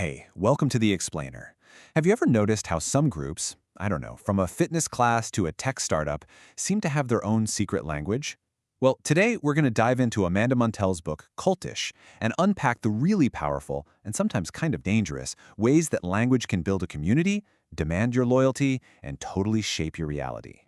Hey, welcome to The Explainer. Have you ever noticed how some groups, I don't know, from a fitness class to a tech startup, seem to have their own secret language? Well, today we're going to dive into Amanda Montell's book, Cultish, and unpack the really powerful, and sometimes kind of dangerous, ways that language can build a community, demand your loyalty, and totally shape your reality.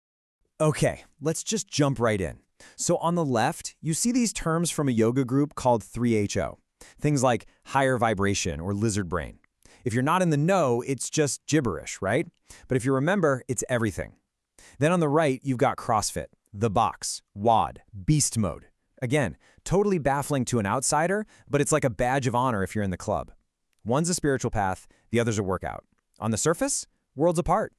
Okay, let's just jump right in. So on the left, you see these terms from a yoga group called 3HO. Things like higher vibration or lizard brain. If you're not in the know, it's just gibberish, right? But if you remember, it's everything. Then on the right, you've got CrossFit, the box, WOD, beast mode. Again, totally baffling to an outsider, but it's like a badge of honor if you're in the club. One's a spiritual path, the other's a workout. On the surface, worlds apart.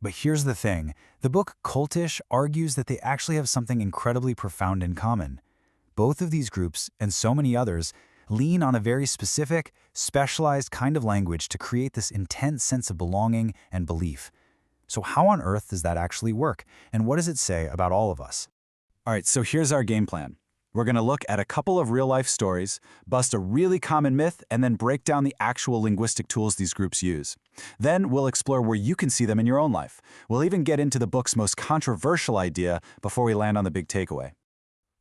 But here's the thing. The book Cultish argues that they actually have something incredibly profound in common. Both of these groups, and so many others, lean on a very specific, specialized kind of language to create this intense sense of belonging and belief. So how on earth does that actually work? And what does it say about all of us? All right, so here's our game plan. We're going to look at a couple of real-life stories, bust a really common myth, and then break down the actual linguistic tools these groups use. Then we'll explore where you can see them in your own life. We'll even get into the book's most controversial idea before we land on the big takeaway.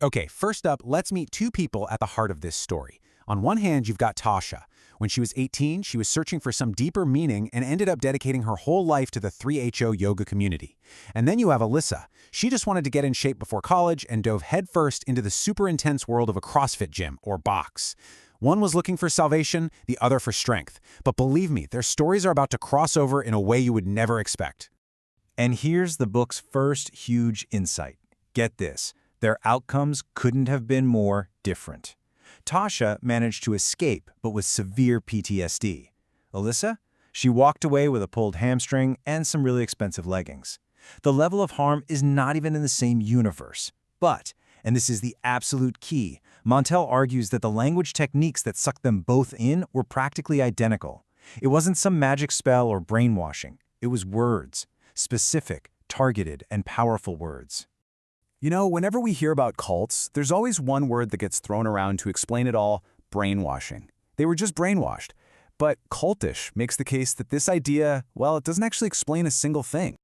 Okay, first up, let's meet two people at the heart of this story. On one hand, you've got Tasha. When she was 18, she was searching for some deeper meaning and ended up dedicating her whole life to the 3HO yoga community. And then you have Alyssa. She just wanted to get in shape before college and dove headfirst into the super intense world of a CrossFit gym, or box. One was looking for salvation, the other for strength. But believe me, their stories are about to cross over in a way you would never expect. And here's the book's first huge insight. Get this, their outcomes couldn't have been more different. Tasha managed to escape, but with severe PTSD. Alyssa? She walked away with a pulled hamstring and some really expensive leggings. The level of harm is not even in the same universe. But, and this is the absolute key, Montell argues that the language techniques that sucked them both in were practically identical. It wasn't some magic spell or brainwashing. It was words. Specific, targeted, and powerful words. You know, whenever we hear about cults, there's always one word that gets thrown around to explain it all: brainwashing. They were just brainwashed. But Cultish makes the case that this idea, well, it doesn't actually explain a single thing.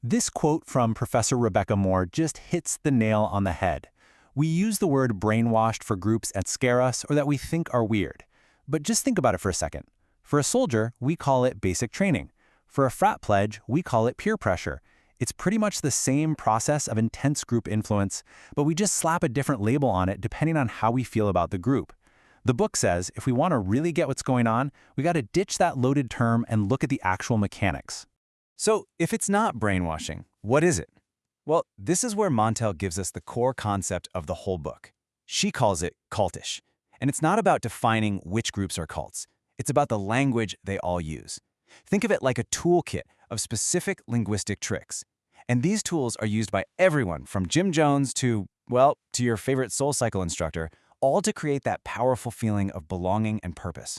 This quote from Professor Rebecca Moore just hits the nail on the head. We use the word brainwashed for groups that scare us or that we think are weird. But just think about it for a second. For a soldier, we call it basic training. For a frat pledge, we call it peer pressure. It's pretty much the same process of intense group influence, but we just slap a different label on it depending on how we feel about the group. The book says if we want to really get what's going on, we got to ditch that loaded term and look at the actual mechanics. So, if it's not brainwashing, what is it? Well, this is where Montell gives us the core concept of the whole book. She calls it cultish. And it's not about defining which groups are cults. It's about the language they all use. Think of it like a toolkit of specific linguistic tricks. And these tools are used by everyone from Jim Jones to, well, to your favorite SoulCycle instructor, all to create that powerful feeling of belonging and purpose.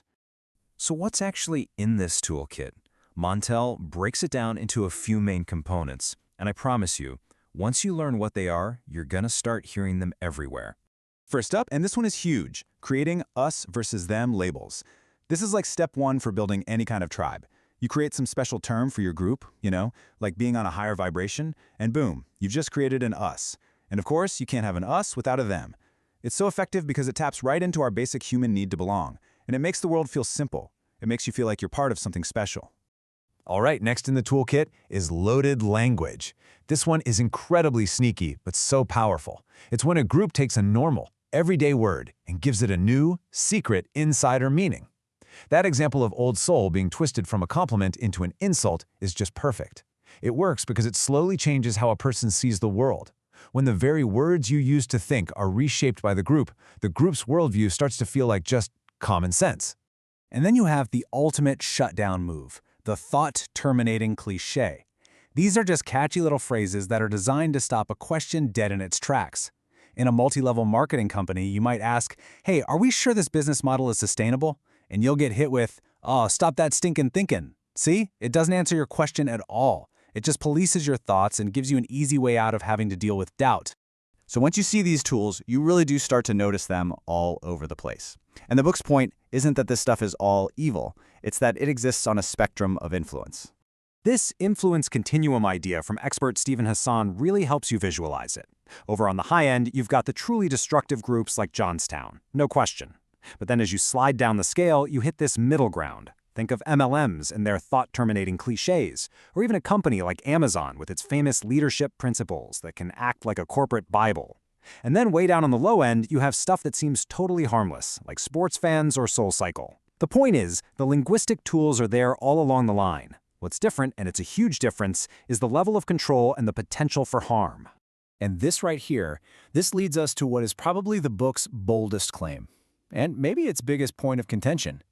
So what's actually in this toolkit? Montell breaks it down into a few main components, and I promise you, once you learn what they are, you're gonna start hearing them everywhere. First up, and this one is huge, creating us versus them labels. This is like step one for building any kind of tribe. You create some special term for your group, like being on a higher vibration, and boom, you've just created an us. And of course, you can't have an us without a them. It's so effective because it taps right into our basic human need to belong, and it makes the world feel simple. It makes you feel like you're part of something special. All right, next in the toolkit is loaded language. This one is incredibly sneaky, but so powerful. It's when a group takes a normal, everyday word and gives it a new, secret, insider meaning. That example of old soul being twisted from a compliment into an insult is just perfect. It works because it slowly changes how a person sees the world. When the very words you use to think are reshaped by the group's worldview starts to feel like just common sense. And then you have the ultimate shutdown move, the thought-terminating cliché. These are just catchy little phrases that are designed to stop a question dead in its tracks. In a multi-level marketing company, you might ask, hey, are we sure this business model is sustainable? And you'll get hit with, oh, stop that stinking thinking. See? It doesn't answer your question at all. It just polices your thoughts and gives you an easy way out of having to deal with doubt. So once you see these tools, you really do start to notice them all over the place. And the book's point isn't that this stuff is all evil, it's that it exists on a spectrum of influence. This influence continuum idea from expert Stephen Hassan really helps you visualize it. Over on the high end, you've got the truly destructive groups like Johnstown, no question. But then as you slide down the scale, you hit this middle ground. Think of MLMs and their thought-terminating cliches, or even a company like Amazon with its famous leadership principles that can act like a corporate Bible. And then way down on the low end, you have stuff that seems totally harmless, like sports fans or SoulCycle. The point is, the linguistic tools are there all along the line. What's different, and it's a huge difference, is the level of control and the potential for harm. And this right here, this leads us to what is probably the book's boldest claim, and maybe its biggest point of contention.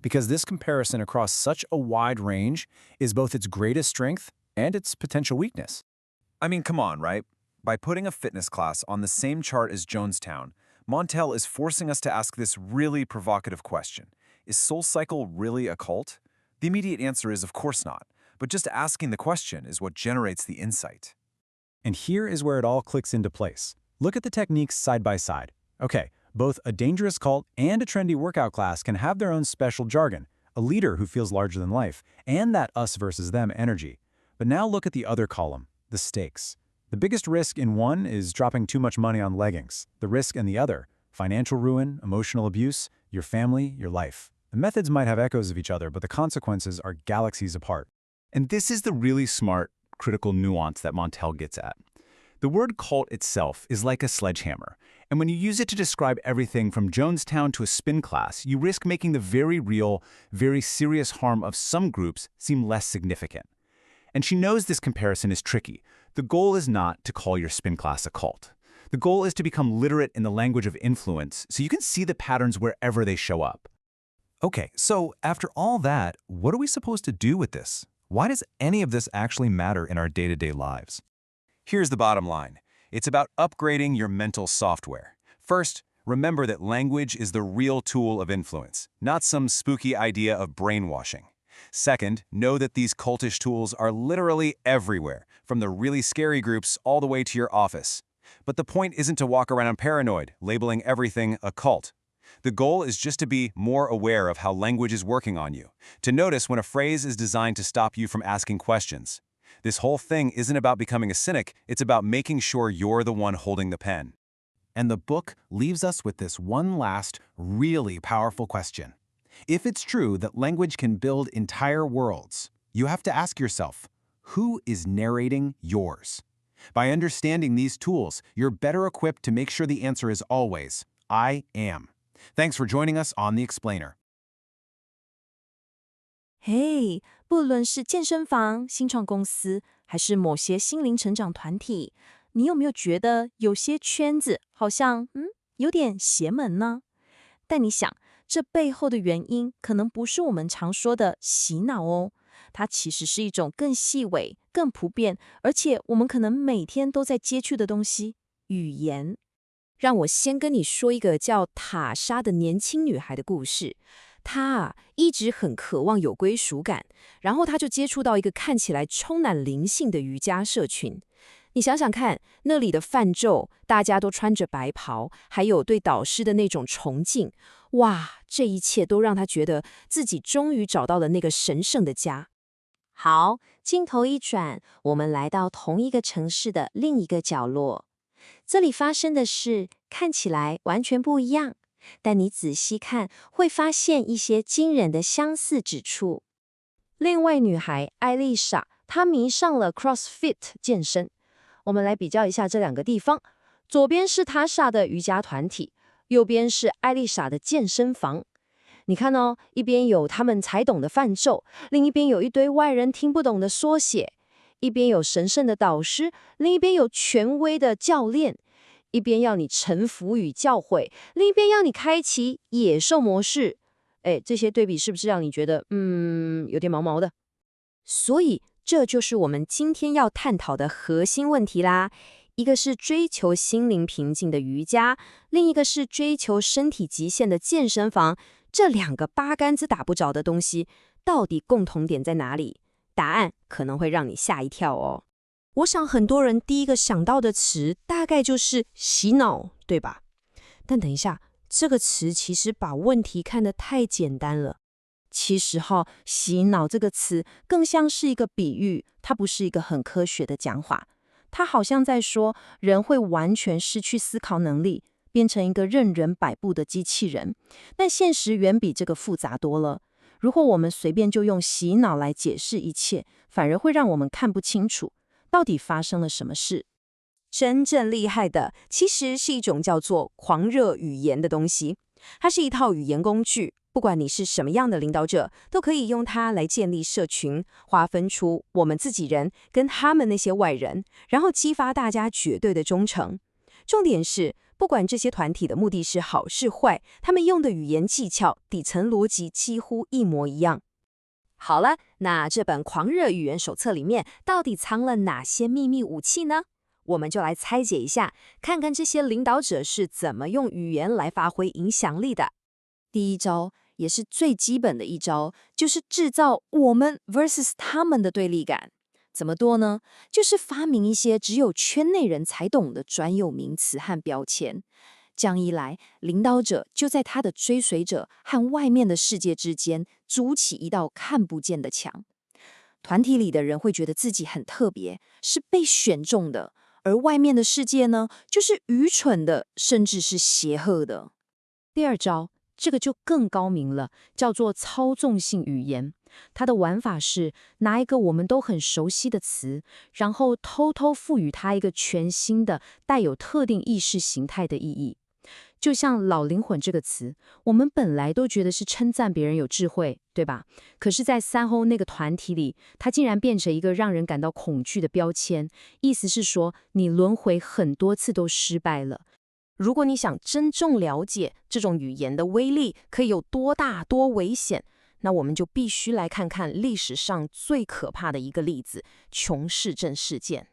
Because this comparison across such a wide range is both its greatest strength and its potential weakness. I mean, come on, right? By putting a fitness class on the same chart as Jonestown, Montel is forcing us to ask this really provocative question. Is SoulCycle really a cult? The immediate answer is of course not, but just asking the question is what generates the insight. And here is where it all clicks into place. Look at the techniques side by side. Okay, both a dangerous cult and a trendy workout class can have their own special jargon, a leader who feels larger than life, and that us versus them energy. But now look at the other column, the stakes. The biggest risk in one is dropping too much money on leggings. The risk in the other, financial ruin, emotional abuse, your family, your life. The methods might have echoes of each other, but the consequences are galaxies apart. And this is the really smart, critical nuance that Montel gets at. The word cult itself is like a sledgehammer, and when you use it to describe everything from Jonestown to a spin class, you risk making the very real, very serious harm of some groups seem less significant. And she knows this comparison is tricky. The goal is not to call your spin class a cult. The goal is to become literate in the language of influence so you can see the patterns wherever they show up. Okay, so after all that, what are we supposed to do with this? Why does any of this actually matter in our day-to-day lives? Here's the bottom line. It's about upgrading your mental software. First, remember that language is the real tool of influence, not some spooky idea of brainwashing. Second, know that these cultish tools are literally everywhere, from the really scary groups all the way to your office. But the point isn't to walk around paranoid, labeling everything a cult. The goal is just to be more aware of how language is working on you, to notice when a phrase is designed to stop you from asking questions. This whole thing isn't about becoming a cynic, it's about making sure you're the one holding the pen. And the book leaves us with this one last, really powerful question. If it's true that language can build entire worlds, you have to ask yourself, who is narrating yours? By understanding these tools, you're better equipped to make sure the answer is always, I am. Thanks for joining us on The Explainer. 嘿，不论是健身房、新创公司，还是某些心灵成长团体，你有没有觉得有些圈子好像有点邪门呢？但你想，这背后的原因可能不是我们常说的洗脑哦，它其实是一种更细微、更普遍，而且我们可能每天都在接触的东西——语言。让我先跟你说一个叫塔莎的年轻女孩的故事。她一直很渴望有归属感，然后她就接触到一个看起来充满灵性的瑜伽社群。你想想看，那里的泛咒，大家都穿着白袍，还有对导师的那种崇敬，哇，这一切都让她觉得自己终于找到了那个神圣的家。好，镜头一转，我们来到同一个城市的另一个角落。这里发生的事看起来完全不一样，但你仔细看，会发现一些惊人的相似之处。另外女孩艾丽莎，她迷上了 CrossFit 健身。我们来比较一下这两个地方，左边是塔莎的瑜伽团体，右边是艾丽莎的健身房。你看哦，一边有他们才懂的泛咒，另一边有一堆外人听不懂的缩写。一边有神圣的导师，另一边有权威的教练；一边要你臣服与教诲，另一边要你开启野兽模式。这些对比是不是让你觉得有点毛毛的？所以这就是我们今天要探讨的核心问题啦。一个是追求心灵平静的瑜伽，另一个是追求身体极限的健身房。这两个八竿子打不着的东西，到底共同点在哪里？答案可能会让你吓一跳哦。我想很多人第一个想到的词大概就是洗脑，对吧？但等一下，这个词其实把问题看得太简单了。其实洗脑这个词更像是一个比喻，它不是一个很科学的讲法。它好像在说，人会完全失去思考能力，变成一个任人摆布的机器人。但现实远比这个复杂多了。如果我们随便就用洗脑来解释一切，反而会让我们看不清楚，到底发生了什么事。真正厉害的，其实是一种叫做狂热语言的东西。它是一套语言工具，不管你是什么样的领导者，都可以用它来建立社群，划分出我们自己人跟他们那些外人，然后激发大家绝对的忠诚。重点是，不管这些团体的目的是好是坏，他们用的语言技巧、底层逻辑几乎一模一样。好了，那这本狂热语言手册里面到底藏了哪些秘密武器呢？我们就来拆解一下，看看这些领导者是怎么用语言来发挥影响力的。第一招，也是最基本的一招，就是制造我们 versus 他们的对立感。怎么做呢？就是发明一些只有圈内人才懂的专有名词和标签。这样一来，领导者就在他的追随者和外面的世界之间筑起一道看不见的墙。团体里的人会觉得自己很特别，是被选中的，而外面的世界呢，就是愚蠢的，甚至是邪恶的。第二招，这个就更高明了，叫做操纵性语言。它的玩法是拿一个我们都很熟悉的词，然后偷偷赋予它一个全新的、带有特定意识形态的意义。就像老灵魂这个词，我们本来都觉得是称赞别人有智慧，对吧？可是在三后那个团体里，它竟然变成一个让人感到恐惧的标签，意思是说你轮回很多次都失败了。如果你想真正了解这种语言的威力可以有多大多危险，那我们就必须来看看历史上最可怕的一个例子——琼斯镇事件。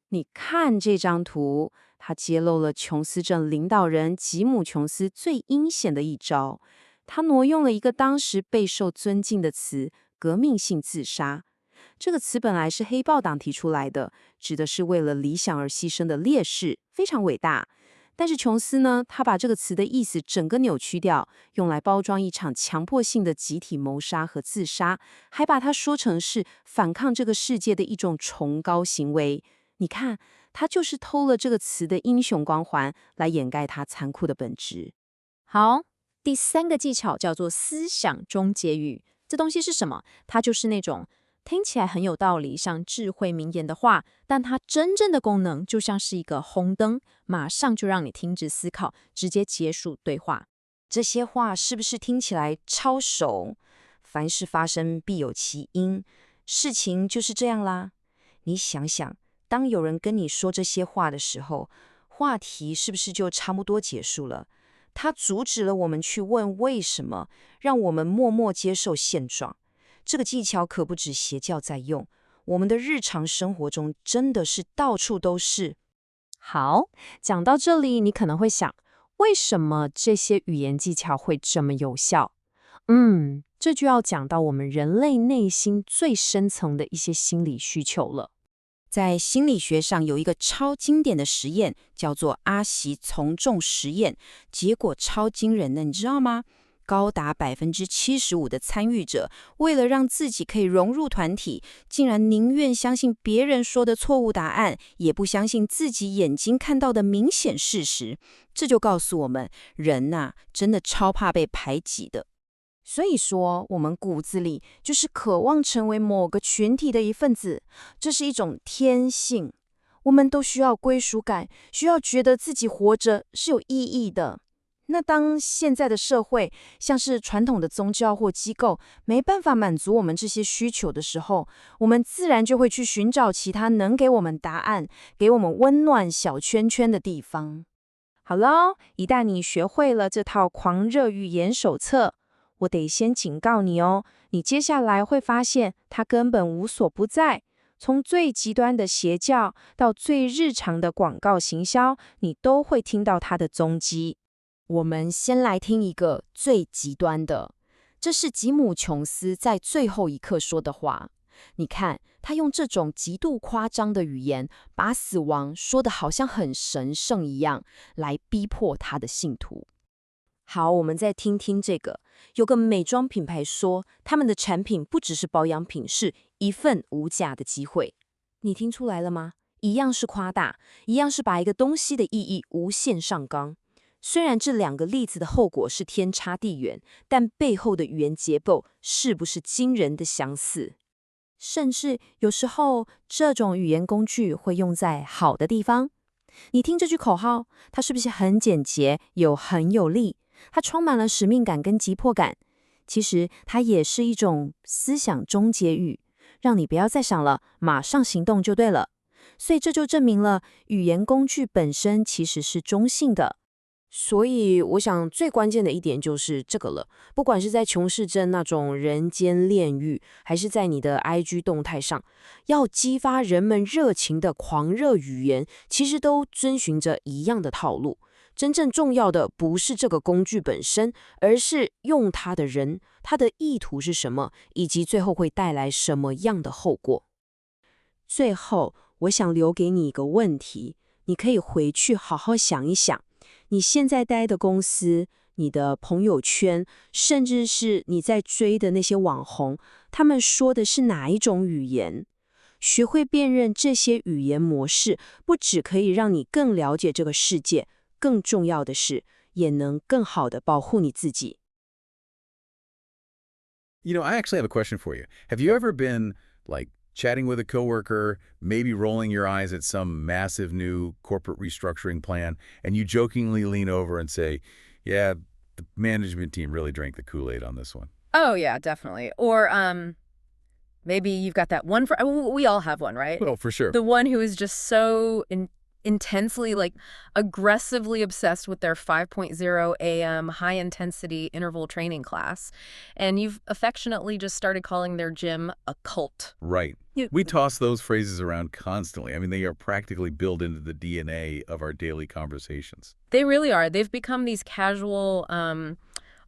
你看这张图，它揭露了琼斯镇领导人吉姆·琼斯最阴险的一招。他挪用了一个当时备受尊敬的词——革命性自杀。这个词本来是黑豹党提出来的，指的是为了理想而牺牲的烈士，非常伟大。但是琼斯呢，他把这个词的意思整个扭曲掉，用来包装一场强迫性的集体谋杀和自杀，还把它说成是反抗这个世界的一种崇高行为。你看，他就是偷了这个词的英雄光环，来掩盖它残酷的本质。好，第三个技巧叫做思想终结语。这东西是什么？它就是那种听起来很有道理，像智慧名言的话，但它真正的功能就像是一个红灯，马上就让你停止思考，直接结束对话。这些话是不是听起来超熟？凡事发生必有其因，事情就是这样啦。你想想，当有人跟你说这些话的时候，话题是不是就差不多结束了？它阻止了我们去问为什么，让我们默默接受现状。这个技巧可不止邪教在用，我们的日常生活中真的是到处都是。好，讲到这里，你可能会想，为什么这些语言技巧会这么有效？这就要讲到我们人类内心最深层的一些心理需求了。在心理学上有一个超经典的实验，叫做阿习从众实验，结果超惊人的，你知道吗？高达75%的参与者，为了让自己可以融入团体，竟然宁愿相信别人说的错误答案，也不相信自己眼睛看到的明显事实。这就告诉我们，人呐，真的超怕被排挤的。所以说，我们骨子里就是渴望成为某个群体的一份子，这是一种天性。我们都需要归属感，需要觉得自己活着是有意义的。那当现在的社会，像是传统的宗教或机构，没办法满足我们这些需求的时候，我们自然就会去寻找其他能给我们答案、给我们温暖小圈圈的地方。好了，一旦你学会了这套狂热语言手册，我得先警告你哦，你接下来会发现它根本无所不在。从最极端的邪教到最日常的广告行销，你都会听到它的踪迹。我们先来听一个最极端的，这是吉姆·琼斯在最后一刻说的话。你看，他用这种极度夸张的语言，把死亡说得好像很神圣一样，来逼迫他的信徒。好，我们再听听这个。有个美妆品牌说，他们的产品不只是保养品，是一份无价的机会。你听出来了吗？一样是夸大，一样是把一个东西的意义无限上纲。虽然这两个例子的后果是天差地远，但背后的语言结构是不是惊人的相似？甚至有时候，这种语言工具会用在好的地方。你听这句口号，它是不是很简洁又很有力？它充满了使命感跟急迫感。其实它也是一种思想终结语，让你不要再想了，马上行动就对了。所以这就证明了语言工具本身其实是中性的。所以我想最关键的一点就是这个了，不管是在琼世珍那种人间炼狱，还是在你的 IG 动态上，要激发人们热情的狂热语言，其实都遵循着一样的套路。真正重要的不是这个工具本身，而是用它的人，他的意图是什么，以及最后会带来什么样的后果。最后，我想留给你一个问题，你可以回去好好想一想。你现在待的公司、你的朋友圈，甚至是你在追的那些网红，他们说的是哪一种语言？学会辨认这些语言模式，不只可以让你更了解这个世界，更重要的是，也能更好地保护你自己。You know, I actually have a question for you. Have you ever been, like, chatting with a coworker, maybe rolling your eyes at some massive new corporate restructuring plan, and you jokingly lean over and say, yeah, the management team really drank the Kool-Aid on this one? Oh, yeah, definitely. Or, maybe you've got that one we all have one, right? Well, for sure. The one who is just so intensely, like, aggressively obsessed with their 5.0 a.m. high-intensity interval training class. And you've affectionately just started calling their gym a cult. Right. We toss those phrases around constantly. I mean, they are practically built into the DNA of our daily conversations. They really are. They've become these casual,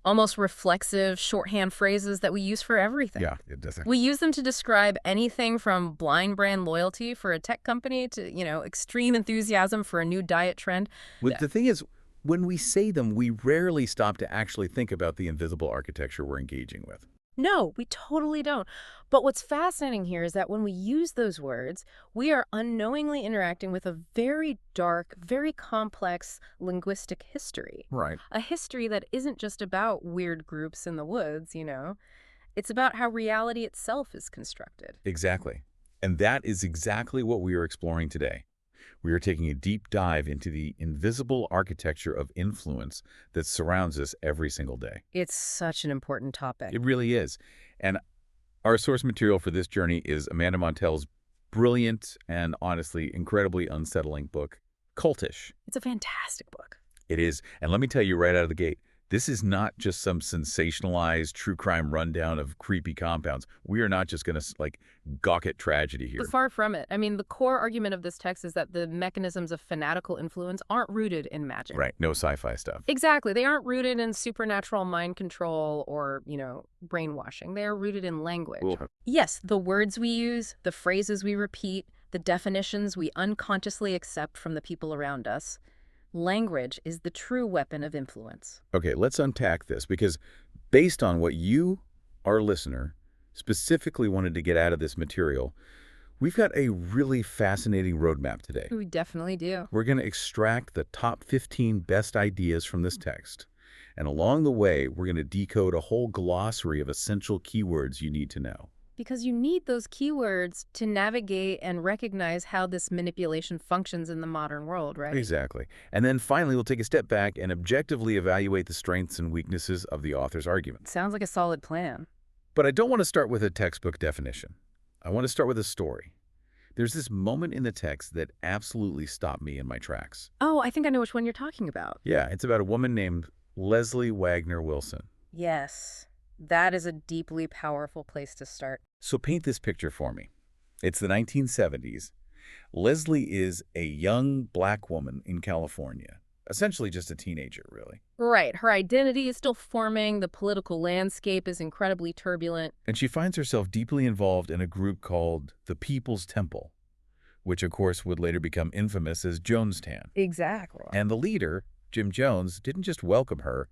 almost reflexive shorthand phrases that we use for everything. Yeah, it does. We use them to describe anything from blind brand loyalty for a tech company to, extreme enthusiasm for a new diet trend. Well, the thing is, when we say them, we rarely stop to actually think about the invisible architecture we're engaging with. No, we totally don't. But what's fascinating here is that when we use those words, we are unknowingly interacting with a very dark, very complex linguistic history. Right. A history that isn't just about weird groups in the woods, It's about how reality itself is constructed. Exactly. And that is exactly what we are exploring today. We are taking a deep dive into the invisible architecture of influence that surrounds us every single day. It's such an important topic. It really is. And our source material for this journey is Amanda Montell's brilliant and honestly incredibly unsettling book, Cultish. It's a fantastic book. It is. And let me tell you right out of the gate, this is not just some sensationalized true crime rundown of creepy compounds. We are not just going to, gawk at tragedy here. But far from it. I mean, the core argument of this text is that the mechanisms of fanatical influence aren't rooted in magic. Right. No sci-fi stuff. Exactly. They aren't rooted in supernatural mind control or, brainwashing. They are rooted in language. Ooh. Yes, the words we use, the phrases we repeat, the definitions we unconsciously accept from the people around us. Language is the true weapon of influence. Okay, let's unpack this, because based on what you, our listener, specifically wanted to get out of this material, we've got a really fascinating roadmap today. We definitely do. We're going to extract the top 15 best ideas from this text. And along the way, we're going to decode a whole glossary of essential keywords you need to know. Because you need those keywords to navigate and recognize how this manipulation functions in the modern world, right? Exactly. And then finally, we'll take a step back and objectively evaluate the strengths and weaknesses of the author's argument. Sounds like a solid plan. But I don't want to start with a textbook definition. I want to start with a story. There's this moment in the text that absolutely stopped me in my tracks. Oh, I think I know which one you're talking about. Yeah, it's about a woman named Leslie Wagner Wilson. Yes. That is a deeply powerful place to start. So paint this picture for me. It's the 1970s. Leslie is a young black woman in California. essentially just a teenager, really. Right. Her identity is still forming. The political landscape is incredibly turbulent. And she finds herself deeply involved in a group called the People's Temple, which of course would later become infamous as Jonestown. Exactly. And the leader, Jim Jones, didn't just welcome her,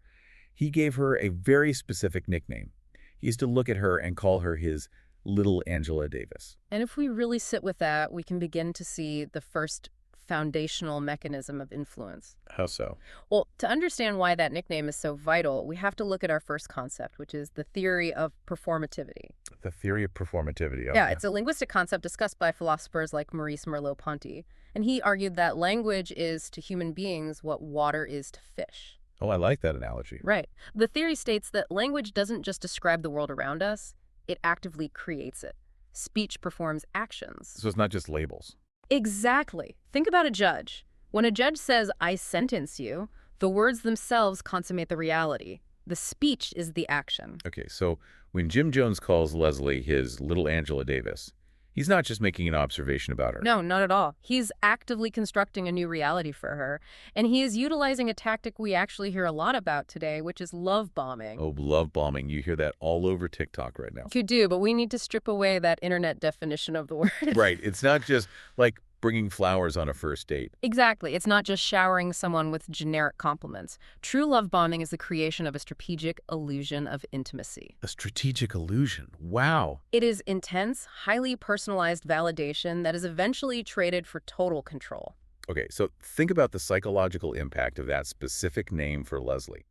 he gave her a very specific nickname. He used to look at her and call her his little Angela Davis. And if we really sit with that, we can begin to see the first foundational mechanism of influence. How so? Well, to understand why that nickname is so vital, we have to look at our first concept, which is the theory of performativity. The theory of performativity. Yeah, it's a linguistic concept discussed by philosophers like Maurice Merleau-Ponty. And he argued that language is to human beings what water is to fish. Oh, I like that analogy. Right. The theory states that language doesn't just describe the world around us, it actively creates it. Speech performs actions. So it's not just labels. Exactly. Think about a judge. When a judge says, "I sentence you," the words themselves consummate the reality. The speech is the action. Okay, so when Jim Jones calls Leslie his little Angela Davis, he's not just making an observation about her. No, not at all. He's actively constructing a new reality for her. And he is utilizing a tactic we actually hear a lot about today, which is love bombing. Oh, love bombing. You hear that all over TikTok right now. You do, but we need to strip away that internet definition of the word. Right. It's not just like bringing flowers on a first date. Exactly. It's not just showering someone with generic compliments. True love bombing is the creation of a strategic illusion of intimacy. A strategic illusion. Wow. It is intense, highly personalized validation that is eventually traded for total control. Okay, so think about the psychological impact of that specific name for Leslie.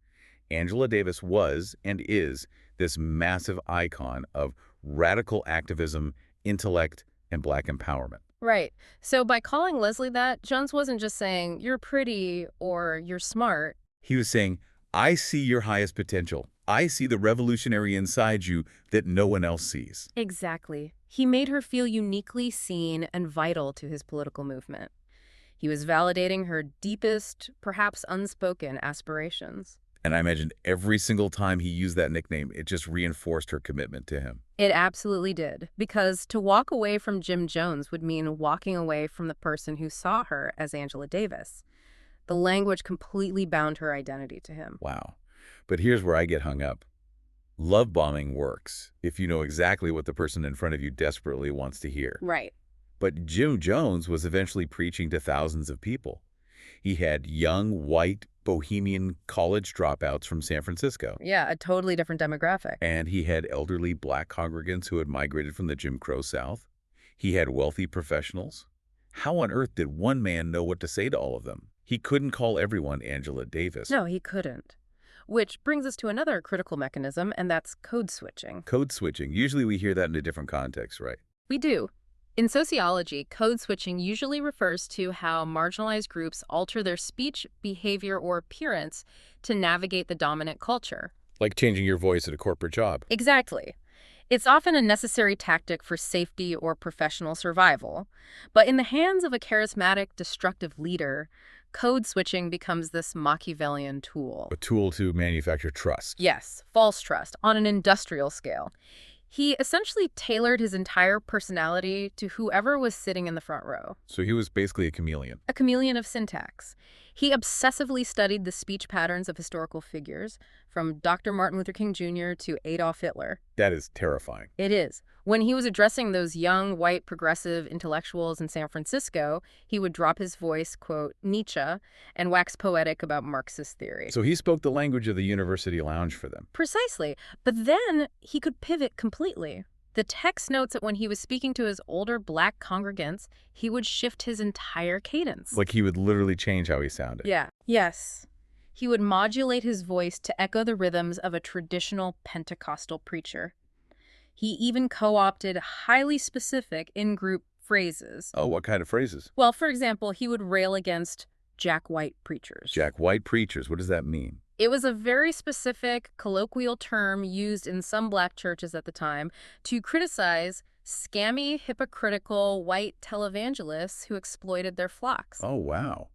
Angela Davis was and is this massive icon of radical activism, intellect, and Black empowerment. Right. So by calling Leslie that, Jones wasn't just saying, "You're pretty" or "You're smart." He was saying, I see your highest potential. I see the revolutionary inside you that no one else sees. Exactly. He made her feel uniquely seen and vital to his political movement. He was validating her deepest, perhaps unspoken aspirations. And I imagined every single time he used that nickname, it just reinforced her commitment to him. It absolutely did, because to walk away from Jim Jones would mean walking away from the person who saw her as Angela Davis. The language completely bound her identity to him. Wow. But here's where I get hung up. Love bombing works if you know exactly what the person in front of you desperately wants to hear. Right. But Jim Jones was eventually preaching to thousands of people. He had young, white, bohemian college dropouts from San Francisco. Yeah, a totally different demographic. And he had elderly Black congregants who had migrated from the Jim Crow South. He had wealthy professionals. How on earth did one man know what to say to all of them? He couldn't call everyone Angela Davis. No, he couldn't. Which brings us to another critical mechanism, and that's code switching. Code switching. Usually we hear that in a different context, right? We do. In sociology, code switching usually refers to how marginalized groups alter their speech, behavior, or appearance to navigate the dominant culture. Like changing your voice at a corporate job. Exactly. It's often a necessary tactic for safety or professional survival. But in the hands of a charismatic, destructive leader, code switching becomes this Machiavellian tool. A tool to manufacture trust. Yes, false trust on an industrial scale. He essentially tailored his entire personality to whoever was sitting in the front row. So he was basically a chameleon. A chameleon of syntax. He obsessively studied the speech patterns of historical figures, from Dr. Martin Luther King Jr. to Adolf Hitler. That is terrifying. It is. When he was addressing those young, white, progressive intellectuals in San Francisco, he would drop his voice, quote, Nietzsche, and wax poetic about Marxist theory. So he spoke the language of the university lounge for them. Precisely. But then he could pivot completely. The text notes that when he was speaking to his older Black congregants, he would shift his entire cadence. Like he would literally change how he sounded. Yeah. Yes. He would modulate his voice to echo the rhythms of a traditional Pentecostal preacher. He even co-opted highly specific in-group phrases. Oh, what kind of phrases? Well, for example, he would rail against Jack White preachers. Jack White preachers. What does that mean? It was a very specific colloquial term used in some Black churches at the time to criticize scammy, hypocritical white televangelists who exploited their flocks. Oh, wow.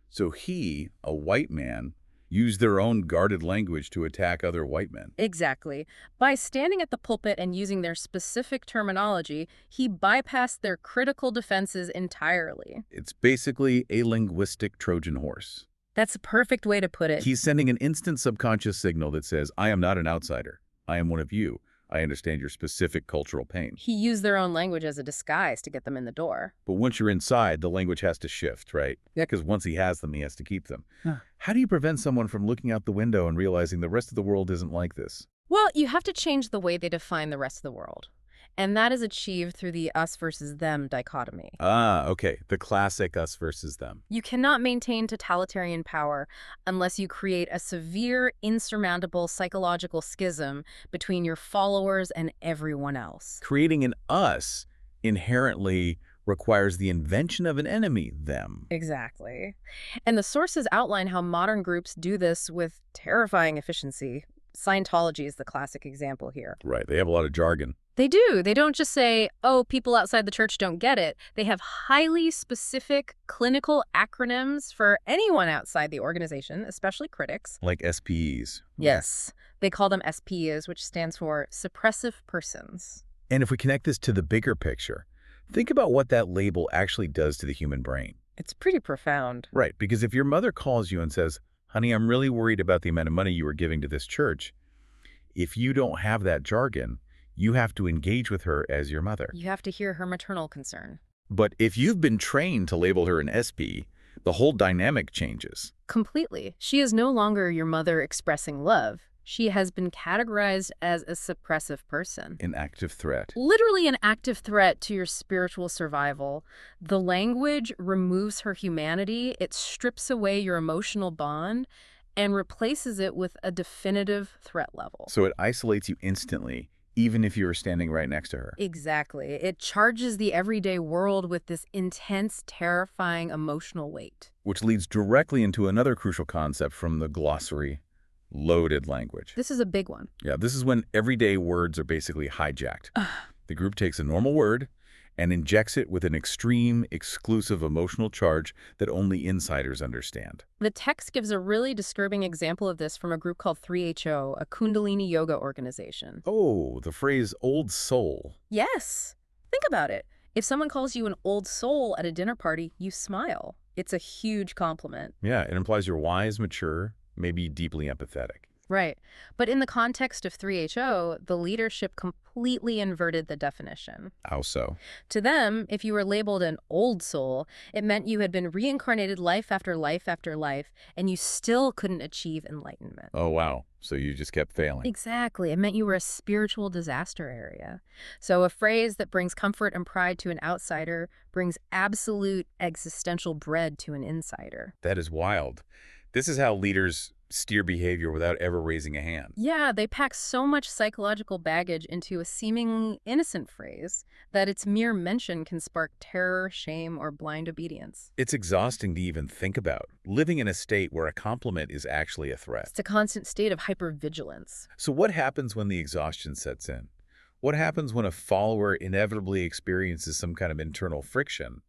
So he, a white man, used their own guarded language to attack other white men. Exactly. By standing at the pulpit and using their specific terminology, he bypassed their critical defenses entirely. It's basically a linguistic Trojan horse. That's a perfect way to put it. He's sending an instant subconscious signal that says, I am not an outsider. I am one of you. I understand your specific cultural pain. He used their own language as a disguise to get them in the door. But once you're inside, the language has to shift, right? Yeah, because once he has them, he has to keep them. How do you prevent someone from looking out the window and realizing the rest of the world isn't like this? Well, you have to change the way they define the rest of the world. And that is achieved through the us versus them dichotomy. Ah, okay. The classic us versus them. You cannot maintain totalitarian power unless you create a severe, insurmountable psychological schism between your followers and everyone else. Creating an us inherently requires the invention of an enemy, them. Exactly. And the sources outline how modern groups do this with terrifying efficiency. Scientology is the classic example here. Right. They have a lot of jargon. They do. They don't just say, oh, people outside the church don't get it. They have highly specific clinical acronyms for anyone outside the organization, especially critics. Like SPEs. Yes. They call them SPs, which stands for suppressive persons. And if we connect this to the bigger picture, think about what that label actually does to the human brain. It's pretty profound. Right. Because if your mother calls you and says, honey, I'm really worried about the amount of money you are giving to this church, if you don't have that jargon, you have to engage with her as your mother. You have to hear her maternal concern. But if you've been trained to label her an SP, the whole dynamic changes. Completely. She is no longer your mother expressing love. She has been categorized as a suppressive person. An active threat. Literally an active threat to your spiritual survival. The language removes her humanity. It strips away your emotional bond and replaces it with a definitive threat level. So it isolates you instantly, even if you were standing right next to her. Exactly. It charges the everyday world with this intense, terrifying emotional weight. Which leads directly into another crucial concept from the glossary, loaded language. This is a big one. Yeah, this is when everyday words are basically hijacked. The group takes a normal word and injects it with an extreme, exclusive emotional charge that only insiders understand. The text gives a really disturbing example of this from a group called 3HO, a Kundalini yoga organization. Oh, the phrase old soul. Yes. Think about it. If someone calls you an old soul at a dinner party, you smile. It's a huge compliment. Yeah, it implies you're wise, mature, maybe deeply empathetic. Right. But in the context of 3HO, the leadership completely inverted the definition. How so? To them, if you were labeled an old soul, it meant you had been reincarnated life after life after life, and you still couldn't achieve enlightenment. Oh, wow. So you just kept failing. Exactly. It meant you were a spiritual disaster area. So a phrase that brings comfort and pride to an outsider brings absolute existential dread to an insider. That is wild. This is how leaders steer behavior without ever raising a hand. Yeah, they pack so much psychological baggage into a seemingly innocent phrase that its mere mention can spark terror, shame, or blind obedience. It's exhausting to even think about, living in a state where a compliment is actually a threat. It's a constant state of hypervigilance. So what happens when the exhaustion sets in? What happens when a follower inevitably experiences some kind of internal friction,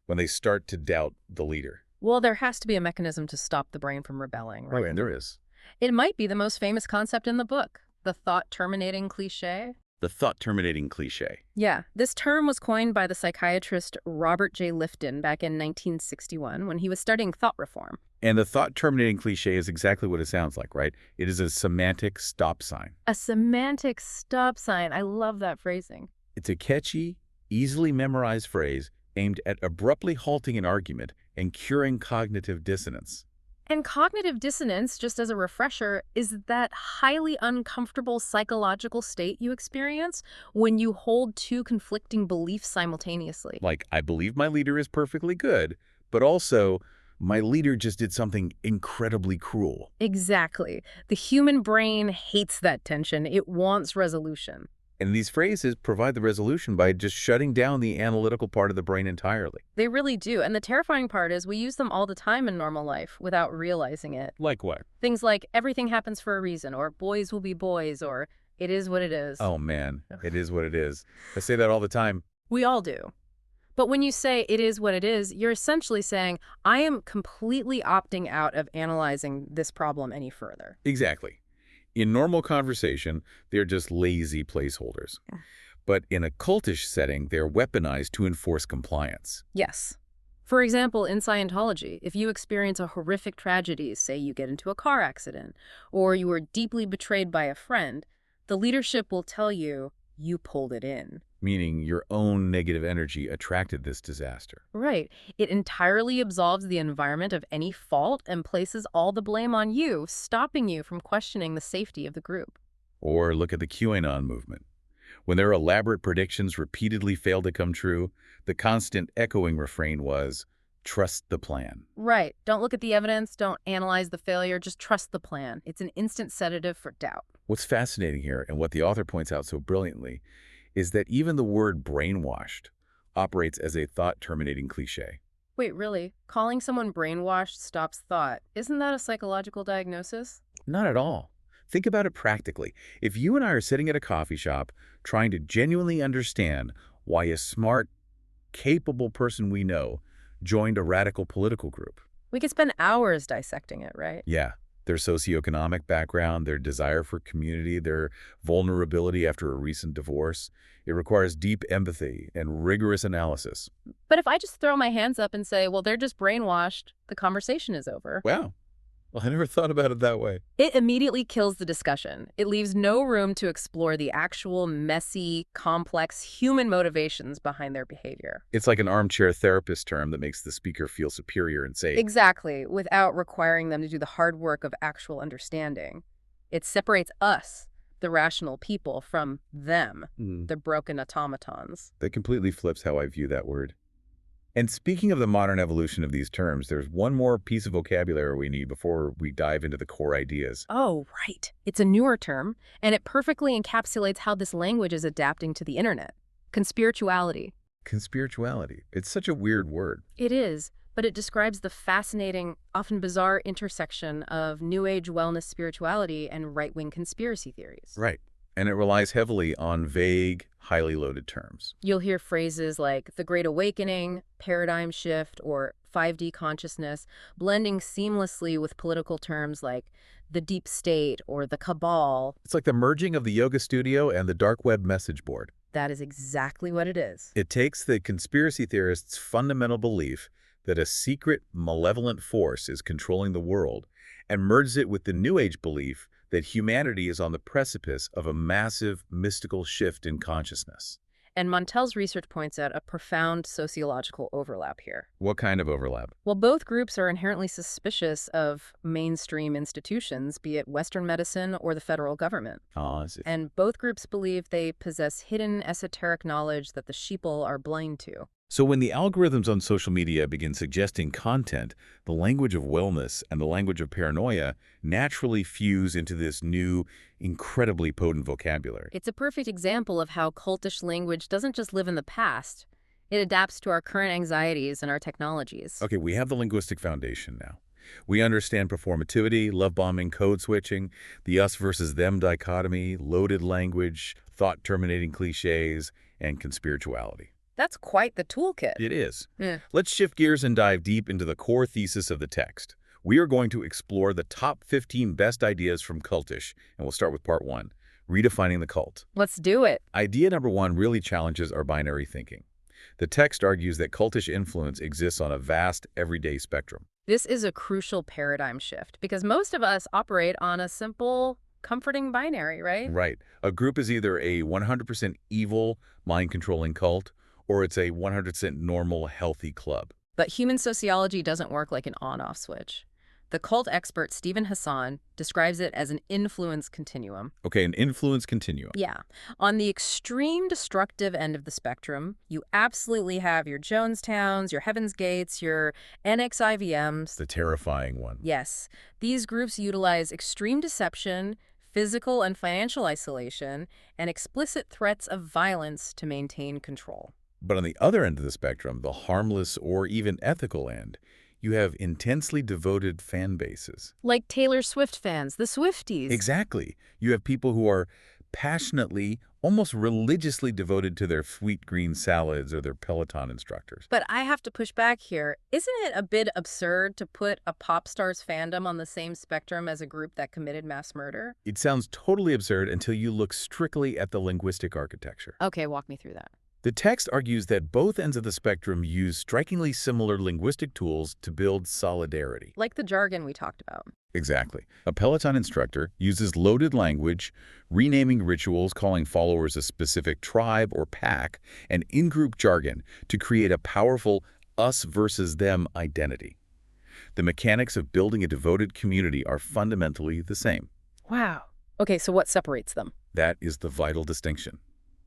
when they start to doubt the leader? Well, there has to be a mechanism to stop the brain from rebelling, right? Oh, and there is. It might be the most famous concept in the book, the thought-terminating cliché. The thought-terminating cliché. Yeah, this term was coined by the psychiatrist Robert J. Lifton back in 1961 when he was studying thought reform. And the thought-terminating cliché is exactly what it sounds like, right? It is a semantic stop sign. A semantic stop sign. I love that phrasing. It's a catchy, easily memorized phrase aimed at abruptly halting an argument and curing cognitive dissonance. And cognitive dissonance, just as a refresher, is that highly uncomfortable psychological state you experience when you hold two conflicting beliefs simultaneously. Like, I believe my leader is perfectly good, but also, my leader just did something incredibly cruel. Exactly. The human brain hates that tension. It wants resolution. And these phrases provide the resolution by just shutting down the analytical part of the brain entirely. They really do. And the terrifying part is we use them all the time in normal life without realizing it. Like what? Things like everything happens for a reason, or boys will be boys, or it is what it is. Oh man, it is what it is. I say that all the time. We all do. But when you say it is what it is, you're essentially saying, I am completely opting out of analyzing this problem any further. Exactly. In normal conversation, they're just lazy placeholders. But in a cultish setting, they're weaponized to enforce compliance. Yes. For example, in Scientology, if you experience a horrific tragedy, say you get into a car accident, or you were deeply betrayed by a friend, the leadership will tell you, you pulled it in. Meaning your own negative energy attracted this disaster. Right. It entirely absolves the environment of any fault and places all the blame on you, stopping you from questioning the safety of the group. Or look at the QAnon movement. When their elaborate predictions repeatedly failed to come true, the constant echoing refrain was, trust the plan. Right. Don't look at the evidence, don't analyze the failure, just trust the plan. It's an instant sedative for doubt. What's fascinating here, and what the author points out so brilliantly, is that even the word brainwashed operates as a thought-terminating cliche. Wait, really? Calling someone brainwashed stops thought. Isn't that a psychological diagnosis? Not at all. Think about it practically. If you and I are sitting at a coffee shop trying to genuinely understand why a smart, capable person we know joined a radical political group. We could spend hours dissecting it, right? Yeah, their socioeconomic background, their desire for community, their vulnerability after a recent divorce. It requires deep empathy and rigorous analysis. But if I just throw my hands up and say, well, they're just brainwashed, the conversation is over. Wow. Well, I never thought about it that way. It immediately kills the discussion. It leaves no room to explore the actual messy, complex human motivations behind their behavior. It's like an armchair therapist term that makes the speaker feel superior and safe. Exactly, without requiring them to do the hard work of actual understanding. It separates us, the rational people, from them, the broken automatons. That completely flips how I view that word. And speaking of the modern evolution of these terms, there's one more piece of vocabulary we need before we dive into the core ideas. Oh, right. It's a newer term, and it perfectly encapsulates how this language is adapting to the internet. Conspirituality. Conspirituality. It's such a weird word. It is, but it describes the fascinating, often bizarre intersection of New Age wellness spirituality and right-wing conspiracy theories. Right. And it relies heavily on vague, highly loaded terms. You'll hear phrases like the Great Awakening, paradigm shift, or 5D consciousness, blending seamlessly with political terms like the deep state or the cabal. It's like the merging of the yoga studio and the dark web message board. That is exactly what it is. It takes the conspiracy theorist's fundamental belief that a secret, malevolent force is controlling the world and merges it with the New Age belief that humanity is on the precipice of a massive mystical shift in consciousness. And Montel's research points out a profound sociological overlap here. What kind of overlap? Well, both groups are inherently suspicious of mainstream institutions, be it Western medicine or the federal government. Oh, I see. And both groups believe they possess hidden esoteric knowledge that the sheeple are blind to. So when the algorithms on social media begin suggesting content, the language of wellness and the language of paranoia naturally fuse into this new, incredibly potent vocabulary. It's a perfect example of how cultish language doesn't just live in the past. It adapts to our current anxieties and our technologies. Okay, we have the linguistic foundation now. We understand performativity, love bombing, code switching, the us versus them dichotomy, loaded language, thought-terminating cliches, and conspirituality. That's quite the toolkit. It is. Yeah. Let's shift gears and dive deep into the core thesis of the text. We are going to explore the top 15 best ideas from Cultish, and we'll start with part 1, redefining the cult. Let's do it. Idea number 1 really challenges our binary thinking. The text argues that cultish influence exists on a vast, everyday spectrum. This is a crucial paradigm shift because most of us operate on a simple, comforting binary, right? Right. A group is either a 100% evil, mind-controlling cult, or it's a 100% normal, healthy club. But human sociology doesn't work like an on-off switch. The cult expert Stephen Hassan describes it as an influence continuum. Okay, an influence continuum. Yeah. On the extreme destructive end of the spectrum, you absolutely have your Jonestowns, your Heaven's Gates, your NXIVMs. The terrifying one. Yes. These groups utilize extreme deception, physical and financial isolation, and explicit threats of violence to maintain control. But on the other end of the spectrum, the harmless or even ethical end, you have intensely devoted fan bases. Like Taylor Swift fans, the Swifties. Exactly. You have people who are passionately, almost religiously devoted to their sweet green salads or their Peloton instructors. But I have to push back here. Isn't it a bit absurd to put a pop star's fandom on the same spectrum as a group that committed mass murder? It sounds totally absurd until you look strictly at the linguistic architecture. Okay, walk me through that. The text argues that both ends of the spectrum use strikingly similar linguistic tools to build solidarity. Like the jargon we talked about. Exactly. A Peloton instructor uses loaded language, renaming rituals, calling followers a specific tribe or pack, and in-group jargon to create a powerful us versus them identity. The mechanics of building a devoted community are fundamentally the same. Wow. Okay, so what separates them? That is the vital distinction.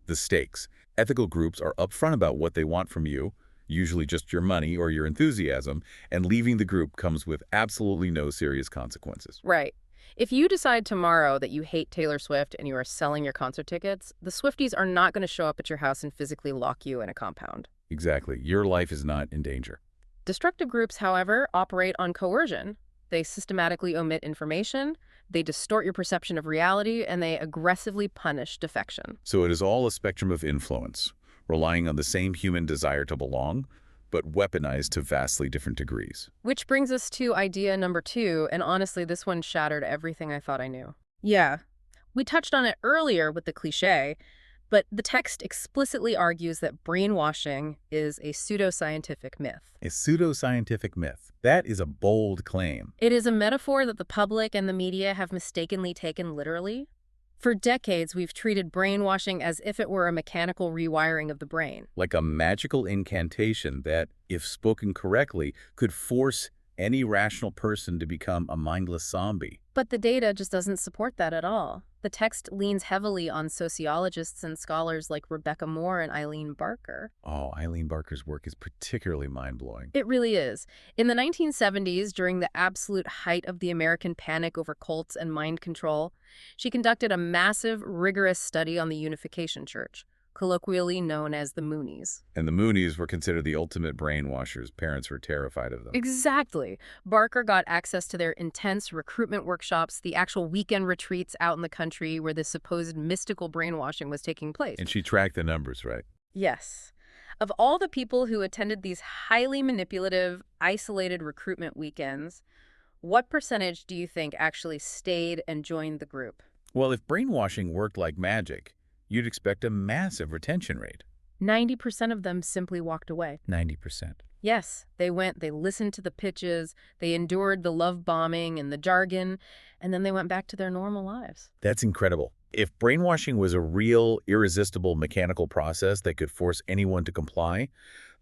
The stakes. Ethical groups are upfront about what they want from you, usually just your money or your enthusiasm, and leaving the group comes with absolutely no serious consequences. Right. If you decide tomorrow that you hate Taylor Swift and you are selling your concert tickets, the Swifties are not going to show up at your house and physically lock you in a compound. Exactly. Your life is not in danger. Destructive groups, however, operate on coercion. They systematically omit information, they distort your perception of reality, and they aggressively punish defection. So it is all a spectrum of influence, relying on the same human desire to belong, but weaponized to vastly different degrees. Which brings us to idea number 2, and honestly, this one shattered everything I thought I knew. Yeah, we touched on it earlier with the cliché, but the text explicitly argues that brainwashing is a pseudoscientific myth. A pseudoscientific myth. That is a bold claim. It is a metaphor that the public and the media have mistakenly taken literally. For decades, we've treated brainwashing as if it were a mechanical rewiring of the brain. Like a magical incantation that, if spoken correctly, could force any rational person to become a mindless zombie. But the data just doesn't support that at all. The text leans heavily on sociologists and scholars like Rebecca Moore and Eileen Barker. Oh, Eileen Barker's work is particularly mind-blowing. It really is. In the 1970s, during the absolute height of the American panic over cults and mind control, she conducted a massive, rigorous study on the Unification Church, colloquially known as the Moonies. And the Moonies were considered the ultimate brainwashers. Parents were terrified of them. Exactly. Barker got access to their intense recruitment workshops, the actual weekend retreats out in the country where the supposed mystical brainwashing was taking place. And she tracked the numbers, right? Yes. Of all the people who attended these highly manipulative, isolated recruitment weekends, what percentage do you think actually stayed and joined the group? Well, if brainwashing worked like magic, you'd expect a massive retention rate. 90% of them simply walked away. 90%. Yes, they went, they listened to the pitches, they endured the love bombing and the jargon, and then they went back to their normal lives. That's incredible. If brainwashing was a real, irresistible mechanical process that could force anyone to comply,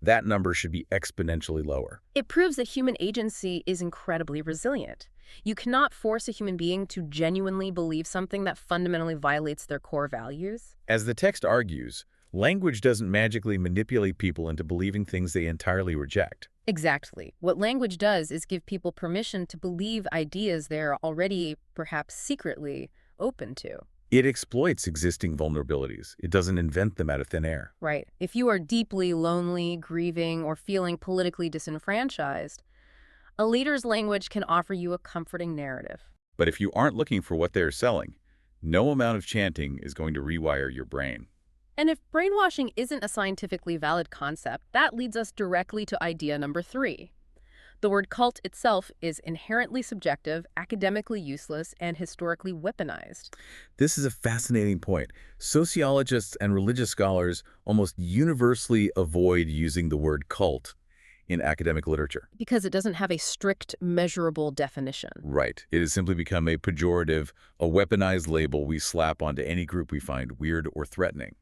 that number should be exponentially lower. It proves that human agency is incredibly resilient. You cannot force a human being to genuinely believe something that fundamentally violates their core values. As the text argues, language doesn't magically manipulate people into believing things they entirely reject. Exactly. What language does is give people permission to believe ideas they're already, perhaps secretly, open to. It exploits existing vulnerabilities. It doesn't invent them out of thin air. Right. If you are deeply lonely, grieving, or feeling politically disenfranchised, a leader's language can offer you a comforting narrative. But if you aren't looking for what they're selling, no amount of chanting is going to rewire your brain. And if brainwashing isn't a scientifically valid concept, that leads us directly to idea number 3. The word cult itself is inherently subjective, academically useless, and historically weaponized. This is a fascinating point. Sociologists and religious scholars almost universally avoid using the word cult in academic literature. Because it doesn't have a strict, measurable definition. Right. It has simply become a pejorative, a weaponized label we slap onto any group we find weird or threatening.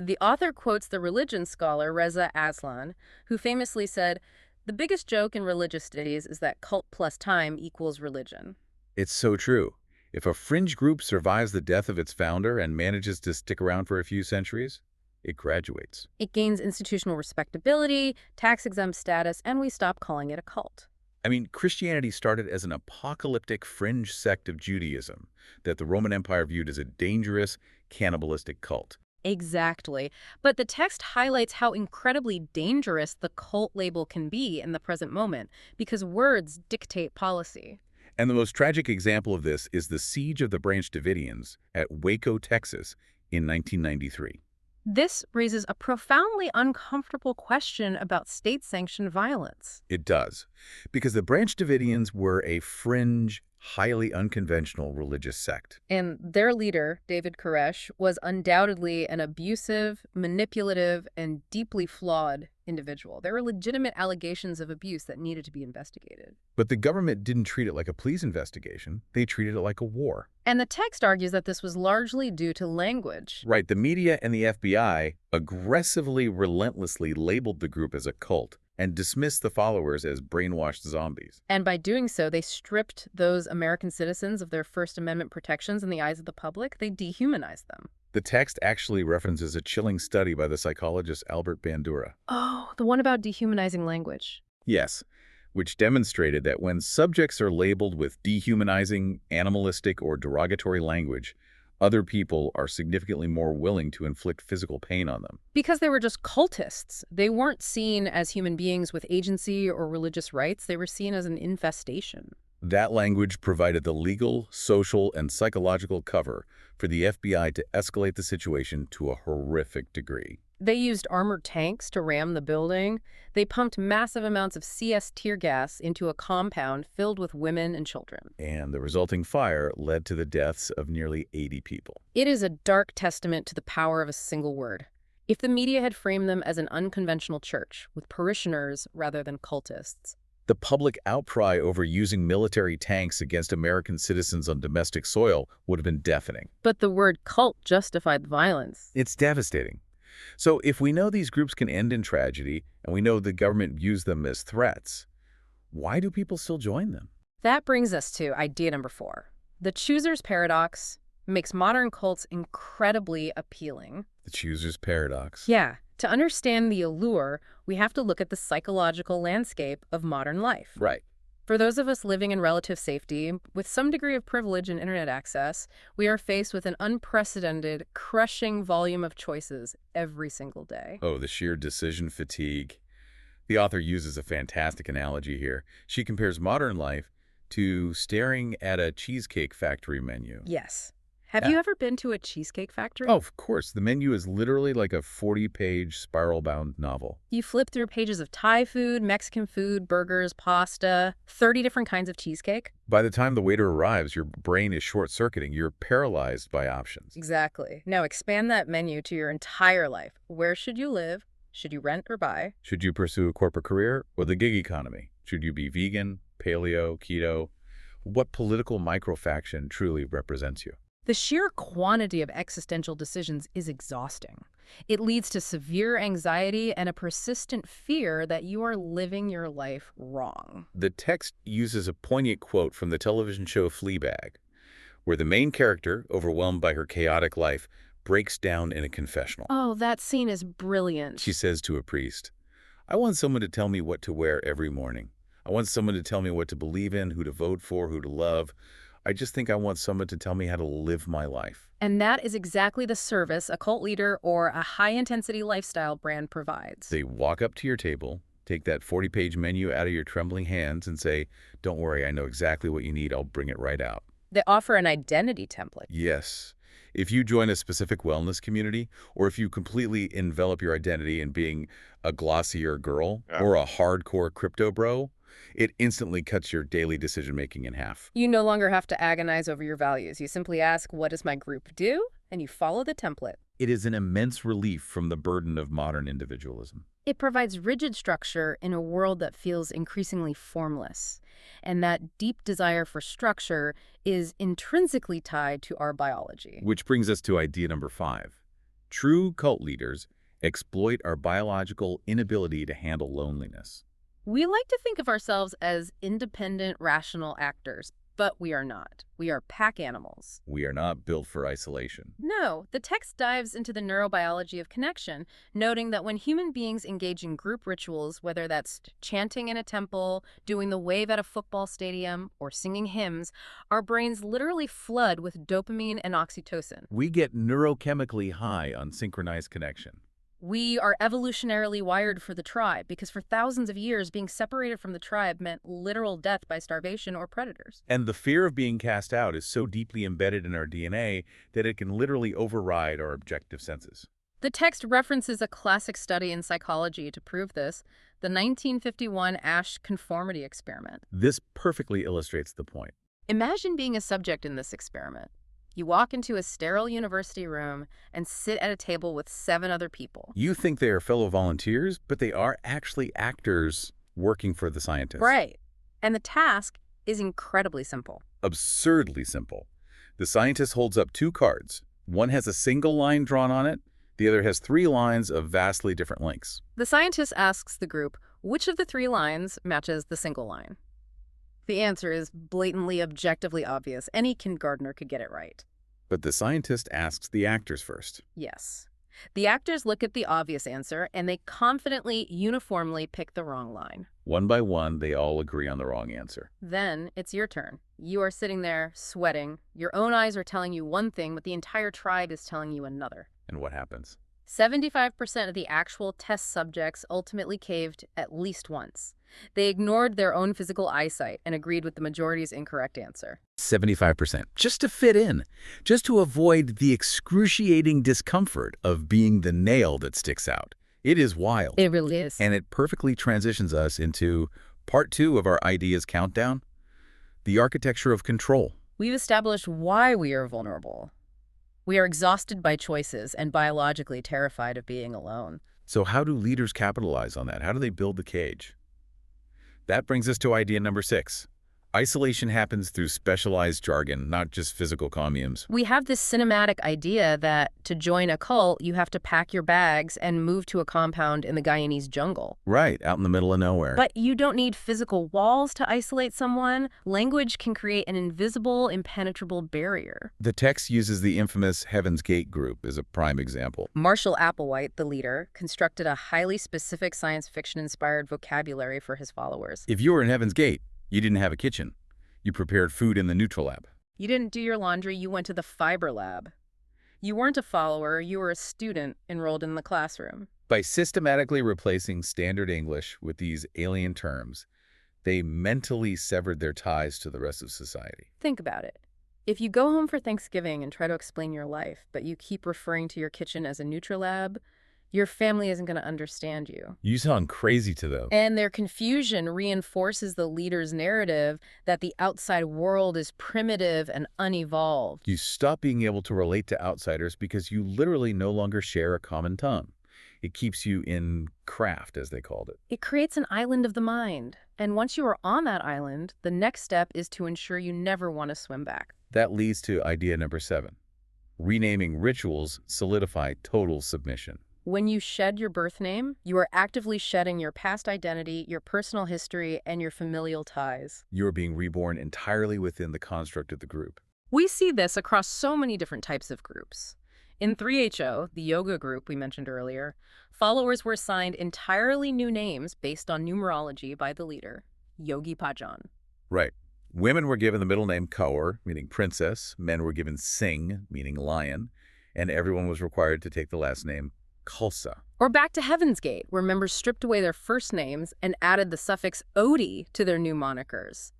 The author quotes the religion scholar Reza Aslan, who famously said, "The biggest joke in religious studies is that cult plus time equals religion." It's so true. If a fringe group survives the death of its founder and manages to stick around for a few centuries, it graduates. It gains institutional respectability, tax-exempt status, and we stop calling it a cult. I mean, Christianity started as an apocalyptic fringe sect of Judaism that the Roman Empire viewed as a dangerous, cannibalistic cult. Exactly. But the text highlights how incredibly dangerous the cult label can be in the present moment, because words dictate policy. And the most tragic example of this is the siege of the Branch Davidians at Waco, Texas in 1993. This raises a profoundly uncomfortable question about state-sanctioned violence. It does, because the Branch Davidians were a fringe, highly unconventional religious sect. And their leader, David Koresh, was undoubtedly an abusive, manipulative, and deeply flawed individual. There were legitimate allegations of abuse that needed to be investigated. But the government didn't treat it like a police investigation. They treated it like a war. And the text argues that this was largely due to language. Right, the media and the FBI aggressively, relentlessly labeled the group as a cult and dismissed the followers as brainwashed zombies. And by doing so, they stripped those American citizens of their First Amendment protections in the eyes of the public. They dehumanized them. The text actually references a chilling study by the psychologist Albert Bandura. Oh, the one about dehumanizing language. Yes, which demonstrated that when subjects are labeled with dehumanizing, animalistic, or derogatory language, other people are significantly more willing to inflict physical pain on them. Because they were just cultists. They weren't seen as human beings with agency or religious rights. They were seen as an infestation. That language provided the legal, social, and psychological cover for the FBI to escalate the situation to a horrific degree. They used armored tanks to ram the building. They pumped massive amounts of CS tear gas into a compound filled with women and children. And the resulting fire led to the deaths of nearly 80 people. It is a dark testament to the power of a single word. If the media had framed them as an unconventional church with parishioners rather than cultists, the public outcry over using military tanks against American citizens on domestic soil would have been deafening. But the word cult justified the violence. It's devastating. So if we know these groups can end in tragedy, and we know the government views them as threats, why do people still join them? That brings us to idea number 4. The chooser's paradox makes modern cults incredibly appealing. The chooser's paradox. Yeah. To understand the allure, we have to look at the psychological landscape of modern life. Right. For those of us living in relative safety, with some degree of privilege and internet access, we are faced with an unprecedented, crushing volume of choices every single day. Oh, the sheer decision fatigue. The author uses a fantastic analogy here. She compares modern life to staring at a cheesecake factory menu. Yes. Have you ever been to a cheesecake factory? Oh, of course. The menu is literally like a 40-page spiral-bound novel. You flip through pages of Thai food, Mexican food, burgers, pasta, 30 different kinds of cheesecake. By the time the waiter arrives, your brain is short-circuiting. You're paralyzed by options. Exactly. Now expand that menu to your entire life. Where should you live? Should you rent or buy? Should you pursue a corporate career or the gig economy? Should you be vegan, paleo, keto? What political microfaction truly represents you? The sheer quantity of existential decisions is exhausting. It leads to severe anxiety and a persistent fear that you are living your life wrong. The text uses a poignant quote from the television show Fleabag, where the main character, overwhelmed by her chaotic life, breaks down in a confessional. Oh, that scene is brilliant. She says to a priest, "I want someone to tell me what to wear every morning. I want someone to tell me what to believe in, who to vote for, who to love. I just think I want someone to tell me how to live my life." And that is exactly the service a cult leader or a high-intensity lifestyle brand provides. They walk up to your table, take that 40-page menu out of your trembling hands and say, "Don't worry, I know exactly what you need. I'll bring it right out." They offer an identity template. Yes. If you join a specific wellness community, or if you completely envelop your identity in being a glossier girl or a hardcore crypto bro, it instantly cuts your daily decision-making in half. You no longer have to agonize over your values. You simply ask, what does my group do? And you follow the template. It is an immense relief from the burden of modern individualism. It provides rigid structure in a world that feels increasingly formless. And that deep desire for structure is intrinsically tied to our biology. Which brings us to idea number 5. True cult leaders exploit our biological inability to handle loneliness. We like to think of ourselves as independent, rational actors, but we are not. We are pack animals. We are not built for isolation. No, the text dives into the neurobiology of connection, noting that when human beings engage in group rituals, whether that's chanting in a temple, doing the wave at a football stadium, or singing hymns, our brains literally flood with dopamine and oxytocin. We get neurochemically high on synchronized connection. We are evolutionarily wired for the tribe because for thousands of years, being separated from the tribe meant literal death by starvation or predators. And the fear of being cast out is so deeply embedded in our DNA that it can literally override our objective senses. The text references a classic study in psychology to prove this, the 1951 Asch conformity experiment. This perfectly illustrates the point. Imagine being a subject in this experiment. You walk into a sterile university room and sit at a table with 7 other people. You think they are fellow volunteers, but they are actually actors working for the scientists. Right. And the task is incredibly simple. Absurdly simple. The scientist holds up 2 cards. One has a single line drawn on it. The other has 3 lines of vastly different lengths. The scientist asks the group, which of the 3 lines matches the single line? The answer is blatantly, objectively obvious. Any kindergartner could get it right. But the scientist asks the actors first. Yes. The actors look at the obvious answer, and they confidently, uniformly pick the wrong line. One by one, they all agree on the wrong answer. Then it's your turn. You are sitting there, sweating. Your own eyes are telling you one thing, but the entire tribe is telling you another. And what happens? 75% of the actual test subjects ultimately caved at least once. They ignored their own physical eyesight and agreed with the majority's incorrect answer. 75%. Just to fit in. Just to avoid the excruciating discomfort of being the nail that sticks out. It is wild. It really is. And it perfectly transitions us into part 2 of our ideas countdown, the architecture of control. We've established why we are vulnerable. We are exhausted by choices and biologically terrified of being alone. So how do leaders capitalize on that? How do they build the cage? That brings us to idea number 6. Isolation happens through specialized jargon, not just physical communes. We have this cinematic idea that to join a cult, you have to pack your bags and move to a compound in the Guyanese jungle. Right, out in the middle of nowhere. But you don't need physical walls to isolate someone. Language can create an invisible, impenetrable barrier. The text uses the infamous Heaven's Gate group as a prime example. Marshall Applewhite, the leader, constructed a highly specific science fiction-inspired vocabulary for his followers. If you were in Heaven's Gate, you didn't have a kitchen. You prepared food in the neutral lab. You didn't do your laundry, you went to the fiber lab. You weren't a follower, you were a student enrolled in the classroom. By systematically replacing standard English with these alien terms, they mentally severed their ties to the rest of society. Think about it. If you go home for Thanksgiving and try to explain your life, but you keep referring to your kitchen as a neutral lab, your family isn't going to understand you. You sound crazy to them. And their confusion reinforces the leader's narrative that the outside world is primitive and unevolved. You stop being able to relate to outsiders because you literally no longer share a common tongue. It keeps you in craft, as they called it. It creates an island of the mind. And once you are on that island, the next step is to ensure you never want to swim back. That leads to idea number 7. Renaming rituals solidify total submission. When you shed your birth name, you are actively shedding your past identity, your personal history, and your familial ties. You are being reborn entirely within the construct of the group. We see this across so many different types of groups. In 3HO, the yoga group we mentioned earlier, followers were assigned entirely new names based on numerology by the leader, Yogi Bhajan. Right. Women were given the middle name Kaur, meaning princess. Men were given Singh, meaning lion. And everyone was required to take the last name Khalsa. Or back to Heaven's Gate, where members stripped away their first names and added the suffix Odi to their new monikers.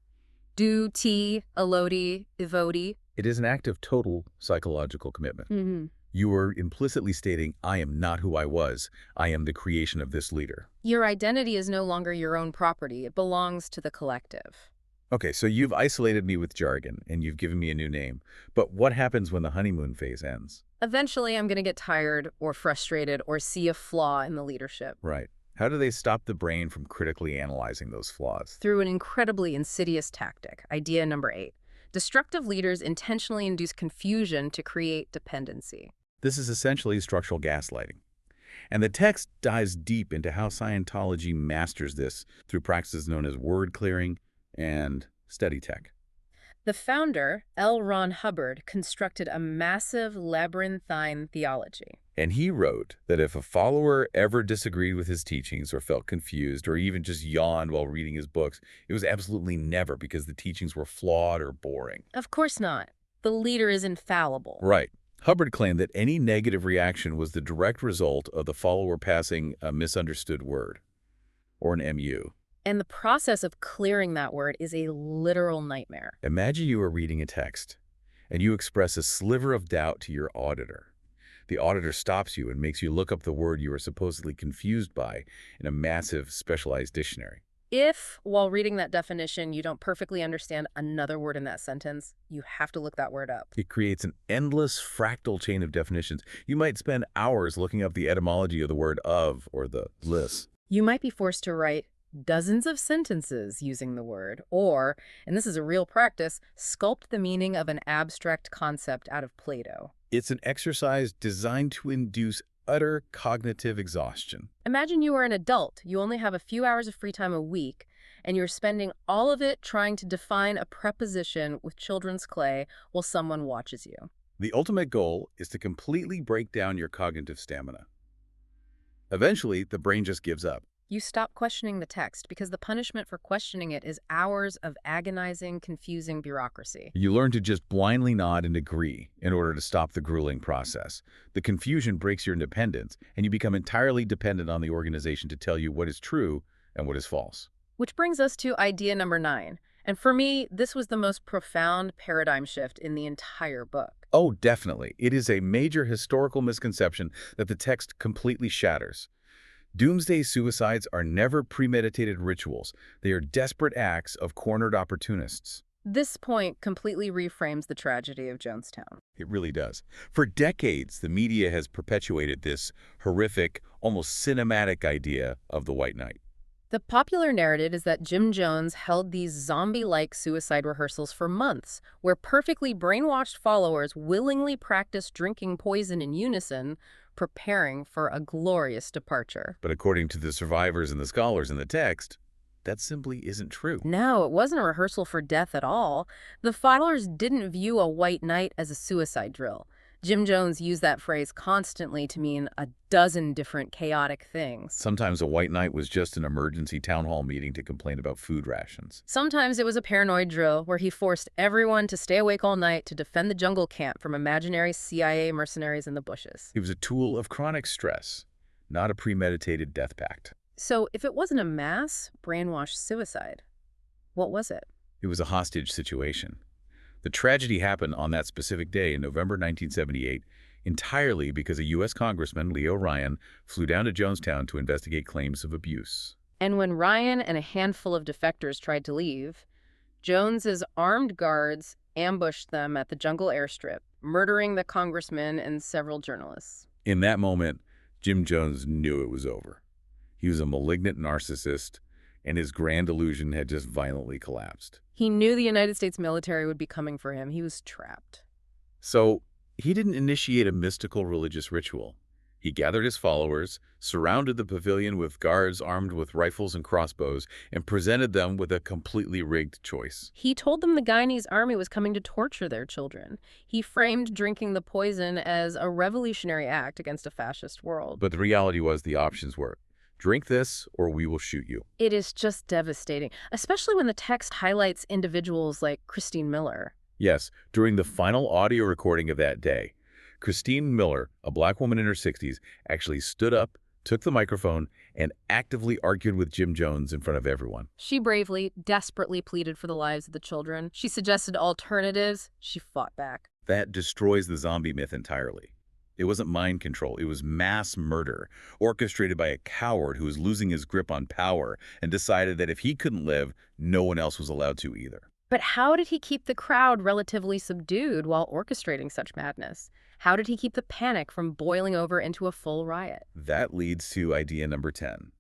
Du, Ti, Elodi, Ivodi. It is an act of total psychological commitment. You are implicitly stating, I am not who I was. I am the creation of this leader. Your identity is no longer your own property. It belongs to the collective. Okay, so you've isolated me with jargon, and you've given me a new name. But what happens when the honeymoon phase ends? Eventually, I'm going to get tired or frustrated or see a flaw in the leadership. Right. How do they stop the brain from critically analyzing those flaws? Through an incredibly insidious tactic. Idea number 8. Destructive leaders intentionally induce confusion to create dependency. This is essentially structural gaslighting. And the text dives deep into how Scientology masters this through practices known as word clearing and study tech. The founder, L. Ron Hubbard, constructed a massive labyrinthine theology. And he wrote that if a follower ever disagreed with his teachings or felt confused or even just yawned while reading his books, it was absolutely never because the teachings were flawed or boring. Of course not. The leader is infallible. Right. Hubbard claimed that any negative reaction was the direct result of the follower passing a misunderstood word, or an MU. And the process of clearing that word is a literal nightmare. Imagine you are reading a text, and you express a sliver of doubt to your auditor. The auditor stops you and makes you look up the word you were supposedly confused by in a massive specialized dictionary. If, while reading that definition, you don't perfectly understand another word in that sentence, you have to look that word up. It creates an endless fractal chain of definitions. You might spend hours looking up the etymology of the word of or the lis. You might be forced to write dozens of sentences using the word, or, and this is a real practice, sculpt the meaning of an abstract concept out of Plato. It's an exercise designed to induce utter cognitive exhaustion. Imagine you are an adult, you only have a few hours of free time a week, and you're spending all of it trying to define a preposition with children's clay while someone watches you. The ultimate goal is to completely break down your cognitive stamina. Eventually, the brain just gives up. You stop questioning the text because the punishment for questioning it is hours of agonizing, confusing bureaucracy. You learn to just blindly nod and agree in order to stop the grueling process. The confusion breaks your independence, and you become entirely dependent on the organization to tell you what is true and what is false. Which brings us to idea number 9. And for me, this was the most profound paradigm shift in the entire book. Oh, definitely. It is a major historical misconception that the text completely shatters. Doomsday suicides are never premeditated rituals. They are desperate acts of cornered opportunists. This point completely reframes the tragedy of Jonestown. It really does. For decades, the media has perpetuated this horrific, almost cinematic idea of the White Knight. The popular narrative is that Jim Jones held these zombie-like suicide rehearsals for months, where perfectly brainwashed followers willingly practiced drinking poison in unison, preparing for a glorious departure. But according to the survivors and the scholars in the text, that simply isn't true. No, it wasn't a rehearsal for death at all. The followers didn't view a white knight as a suicide drill. Jim Jones used that phrase constantly to mean a dozen different chaotic things. Sometimes a white knight was just an emergency town hall meeting to complain about food rations. Sometimes it was a paranoid drill where he forced everyone to stay awake all night to defend the jungle camp from imaginary CIA mercenaries in the bushes. He was a tool of chronic stress, not a premeditated death pact. So if it wasn't a mass brainwashed suicide, what was it? It was a hostage situation. The tragedy happened on that specific day in November 1978 entirely because a U.S. Congressman, Leo Ryan, flew down to Jonestown to investigate claims of abuse. And when Ryan and a handful of defectors tried to leave, Jones's armed guards ambushed them at the jungle airstrip, murdering the congressman and several journalists. In that moment, Jim Jones knew it was over. He was a malignant narcissist, and his grand illusion had just violently collapsed. He knew the United States military would be coming for him. He was trapped. So he didn't initiate a mystical religious ritual. He gathered his followers, surrounded the pavilion with guards armed with rifles and crossbows, and presented them with a completely rigged choice. He told them the Guyanese army was coming to torture their children. He framed drinking the poison as a revolutionary act against a fascist world. But the reality was the options were, drink this or we will shoot you. It is just devastating, especially when the text highlights individuals like Christine Miller. Yes, during the final audio recording of that day, Christine Miller, a black woman in her 60s, actually stood up, took the microphone, and actively argued with Jim Jones in front of everyone. She bravely, desperately pleaded for the lives of the children. She suggested alternatives. She fought back. That destroys the zombie myth entirely. It wasn't mind control, it was mass murder, orchestrated by a coward who was losing his grip on power and decided that if he couldn't live, no one else was allowed to either. But how did he keep the crowd relatively subdued while orchestrating such madness? How did he keep the panic from boiling over into a full riot? That leads to idea number 10.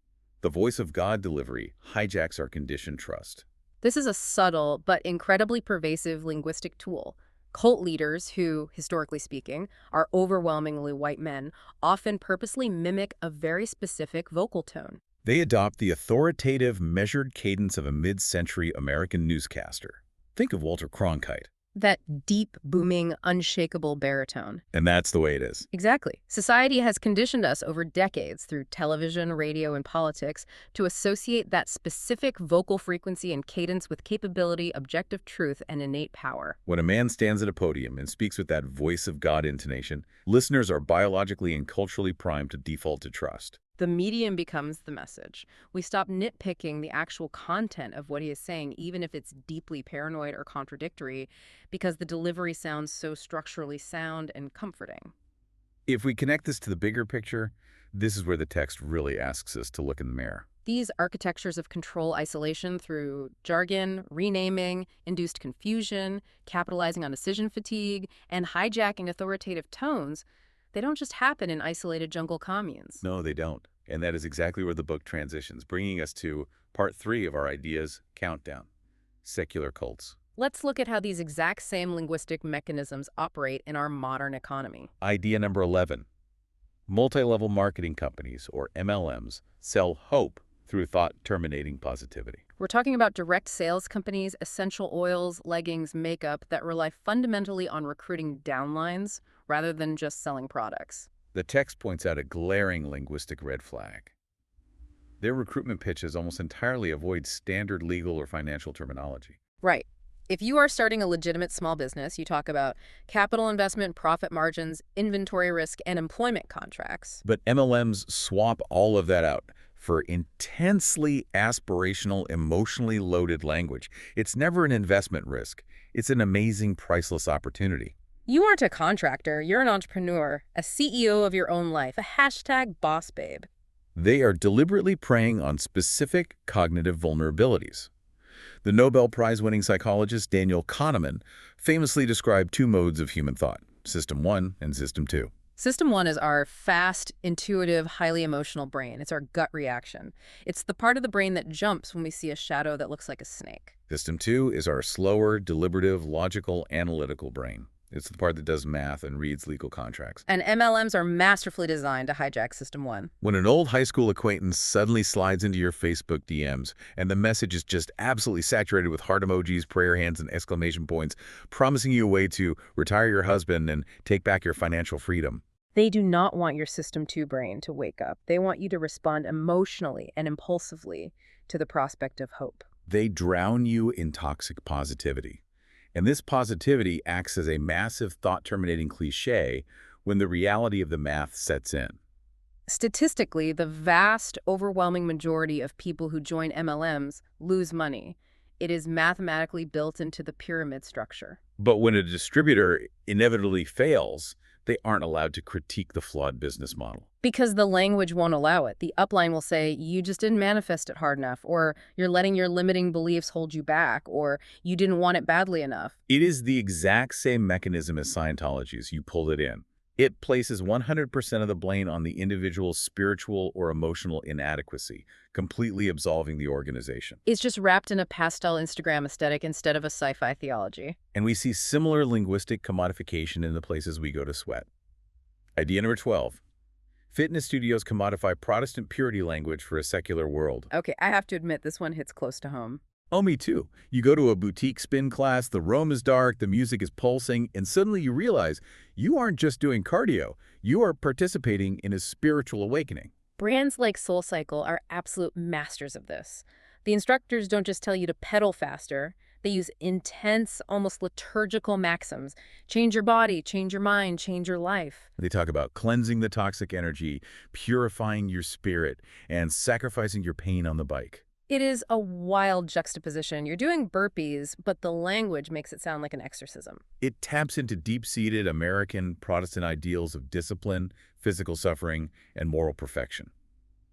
The voice of God delivery hijacks our conditioned trust. This is a subtle but incredibly pervasive linguistic tool. Cult leaders who, historically speaking, are overwhelmingly white men, often purposely mimic a very specific vocal tone. They adopt the authoritative, measured cadence of a mid-century American newscaster. Think of Walter Cronkite. That deep, booming, unshakable baritone. And that's the way it is. Exactly. Society has conditioned us over decades through television, radio, and politics to associate that specific vocal frequency and cadence with capability, objective truth, and innate power. When a man stands at a podium and speaks with that voice of God intonation, listeners are biologically and culturally primed to default to trust. The medium becomes the message. We stop nitpicking the actual content of what he is saying, even if it's deeply paranoid or contradictory, because the delivery sounds so structurally sound and comforting. If we connect this to the bigger picture, this is where the text really asks us to look in the mirror. These architectures of control isolation through jargon, renaming, induced confusion, capitalizing on decision fatigue, and hijacking authoritative tones, they don't just happen in isolated jungle communes. No, they don't. And that is exactly where the book transitions, bringing us to part 3 of our ideas countdown, secular cults. Let's look at how these exact same linguistic mechanisms operate in our modern economy. Idea number 11. Multi-level marketing companies, or MLMs, sell hope through thought-terminating positivity. We're talking about direct sales companies, essential oils, leggings, makeup that rely fundamentally on recruiting downlines rather than just selling products. The text points out a glaring linguistic red flag. Their recruitment pitches almost entirely avoid standard legal or financial terminology. Right. If you are starting a legitimate small business, you talk about capital investment, profit margins, inventory risk, and employment contracts. But MLMs swap all of that out for intensely aspirational, emotionally loaded language. It's never an investment risk. It's an amazing, priceless opportunity. You aren't a contractor. You're an entrepreneur, a CEO of your own life, a hashtag boss babe. They are deliberately preying on specific cognitive vulnerabilities. The Nobel Prize-winning psychologist Daniel Kahneman famously described 2 modes of human thought, System 1 and System 2. System 1 is our fast, intuitive, highly emotional brain. It's our gut reaction. It's the part of the brain that jumps when we see a shadow that looks like a snake. System 2 is our slower, deliberative, logical, analytical brain. It's the part that does math and reads legal contracts. And MLMs are masterfully designed to hijack System 1. When an old high school acquaintance suddenly slides into your Facebook DMs and the message is just absolutely saturated with heart emojis, prayer hands, and exclamation points, promising you a way to retire your husband and take back your financial freedom. They do not want your System 2 brain to wake up. They want you to respond emotionally and impulsively to the prospect of hope. They drown you in toxic positivity. And this positivity acts as a massive thought-terminating cliche when the reality of the math sets in. Statistically, the vast, overwhelming majority of people who join MLMs lose money. It is mathematically built into the pyramid structure. But when a distributor inevitably fails, they aren't allowed to critique the flawed business model. Because the language won't allow it. The upline will say, you just didn't manifest it hard enough, or you're letting your limiting beliefs hold you back, or you didn't want it badly enough. It is the exact same mechanism as Scientology's. You pulled it in. It places 100% of the blame on the individual's spiritual or emotional inadequacy, completely absolving the organization. It's just wrapped in a pastel Instagram aesthetic instead of a sci-fi theology. And we see similar linguistic commodification in the places we go to sweat. Idea number 12. Fitness studios commodify Protestant purity language for a secular world. Okay, I have to admit this one hits close to home. Oh, me too. You go to a boutique spin class, the room is dark, the music is pulsing, and suddenly you realize you aren't just doing cardio, you are participating in a spiritual awakening. Brands like SoulCycle are absolute masters of this. The instructors don't just tell you to pedal faster. They use intense, almost liturgical maxims. Change your body, change your mind, change your life. They talk about cleansing the toxic energy, purifying your spirit, and sacrificing your pain on the bike. It is a wild juxtaposition. You're doing burpees, but the language makes it sound like an exorcism. It taps into deep-seated American Protestant ideals of discipline, physical suffering, and moral perfection.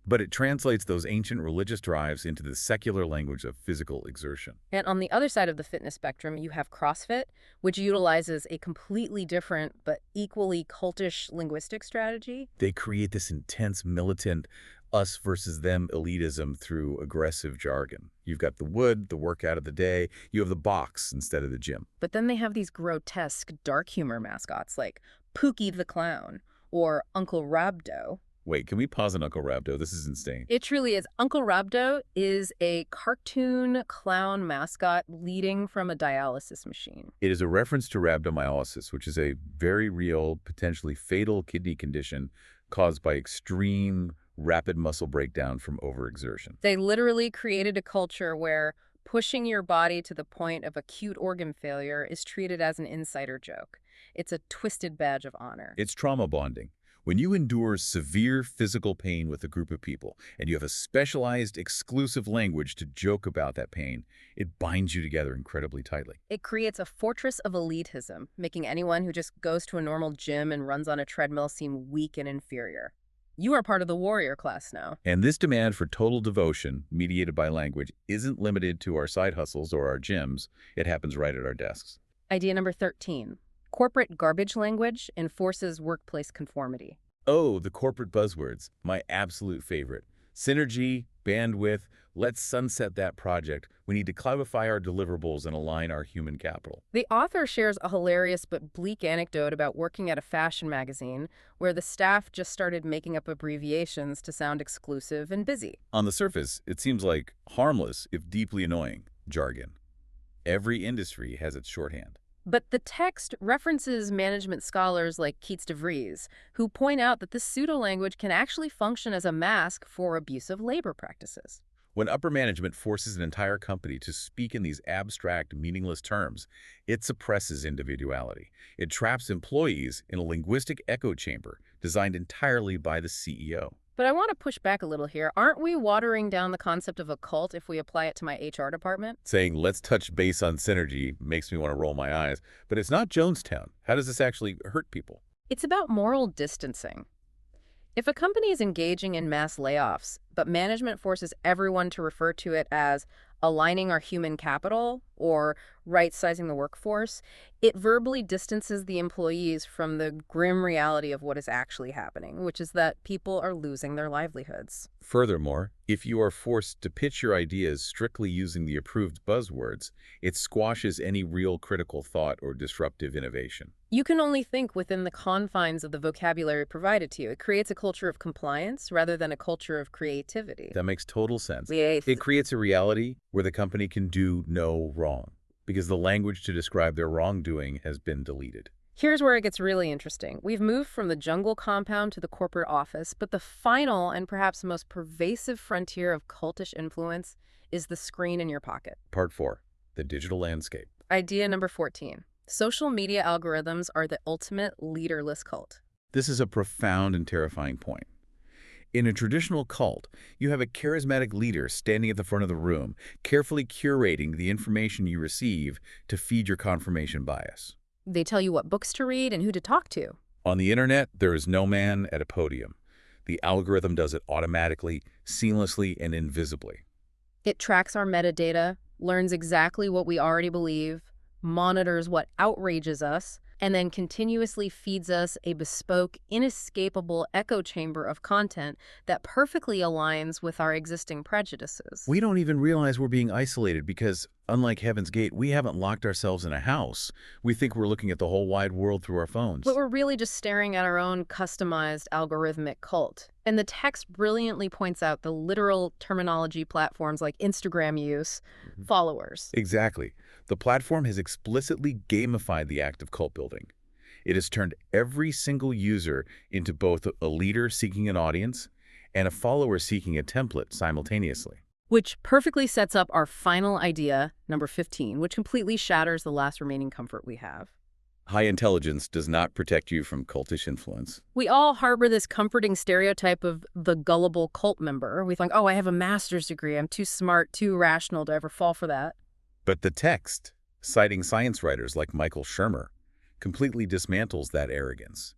But it translates those ancient religious drives into the secular language of physical exertion. And on the other side of the fitness spectrum, you have CrossFit, which utilizes a completely different but equally cultish linguistic strategy. They create this intense, militant, us versus them elitism through aggressive jargon. You've got the wood, the workout of the day. You have the box instead of the gym. But then they have these grotesque dark humor mascots like Pookie the Clown or Uncle Rabdo. Wait, can we pause on Uncle Rabdo? This is insane. It truly is. Uncle Rabdo is a cartoon clown mascot leading from a dialysis machine. It is a reference to rhabdomyolysis, which is a very real, potentially fatal kidney condition caused by extreme, rapid muscle breakdown from overexertion. They literally created a culture where pushing your body to the point of acute organ failure is treated as an insider joke. It's a twisted badge of honor. It's trauma bonding. When you endure severe physical pain with a group of people and you have a specialized, exclusive language to joke about that pain, it binds you together incredibly tightly. It creates a fortress of elitism, making anyone who just goes to a normal gym and runs on a treadmill seem weak and inferior. You are part of the warrior class now. And this demand for total devotion, mediated by language, isn't limited to our side hustles or our gyms. It happens right at our desks. Idea number 13. Corporate garbage language enforces workplace conformity. Oh, the corporate buzzwords, my absolute favorite. Synergy, bandwidth, let's sunset that project. We need to cloudify our deliverables and align our human capital. The author shares a hilarious but bleak anecdote about working at a fashion magazine where the staff just started making up abbreviations to sound exclusive and busy. On the surface, it seems like harmless, if deeply annoying, jargon. Every industry has its shorthand. But the text references management scholars like Keats de Vries, who point out that this pseudo-language can actually function as a mask for abusive labor practices. When upper management forces an entire company to speak in these abstract, meaningless terms, it suppresses individuality. It traps employees in a linguistic echo chamber designed entirely by the CEO. But I want to push back a little here. Aren't we watering down the concept of a cult if we apply it to my HR department? Saying, let's touch base on synergy makes me want to roll my eyes. But it's not Jonestown. How does this actually hurt people? It's about moral distancing. If a company is engaging in mass layoffs, but management forces everyone to refer to it as aligning our human capital or right-sizing the workforce, it verbally distances the employees from the grim reality of what is actually happening, which is that people are losing their livelihoods. Furthermore, if you are forced to pitch your ideas strictly using the approved buzzwords, it squashes any real critical thought or disruptive innovation. You can only think within the confines of the vocabulary provided to you. It creates a culture of compliance rather than a culture of creativity. That makes total sense. Yes. It creates a reality where the company can do no wrong, because the language to describe their wrongdoing has been deleted. Here's where it gets really interesting. We've moved from the jungle compound to the corporate office, but the final and perhaps most pervasive frontier of cultish influence is the screen in your pocket. Part 4. The digital landscape. Idea number 14. Social media algorithms are the ultimate leaderless cult. This is a profound and terrifying point. In a traditional cult, you have a charismatic leader standing at the front of the room, carefully curating the information you receive to feed your confirmation bias. They tell you what books to read and who to talk to. On the internet, there is no man at a podium. The algorithm does it automatically, seamlessly, and invisibly. It tracks our metadata, learns exactly what we already believe, monitors what outrages us, and then continuously feeds us a bespoke, inescapable echo chamber of content that perfectly aligns with our existing prejudices. We don't even realize we're being isolated because, unlike Heaven's Gate, we haven't locked ourselves in a house. We think we're looking at the whole wide world through our phones. But we're really just staring at our own customized algorithmic cult. And the text brilliantly points out the literal terminology platforms like Instagram use, followers. Exactly. The platform has explicitly gamified the act of cult building. It has turned every single user into both a leader seeking an audience and a follower seeking a template simultaneously. Which perfectly sets up our final idea, number 15, which completely shatters the last remaining comfort we have. High intelligence does not protect you from cultish influence. We all harbor this comforting stereotype of the gullible cult member. We think, oh, I have a master's degree. I'm too smart, too rational to ever fall for that. But the text, citing science writers like Michael Shermer, completely dismantles that arrogance.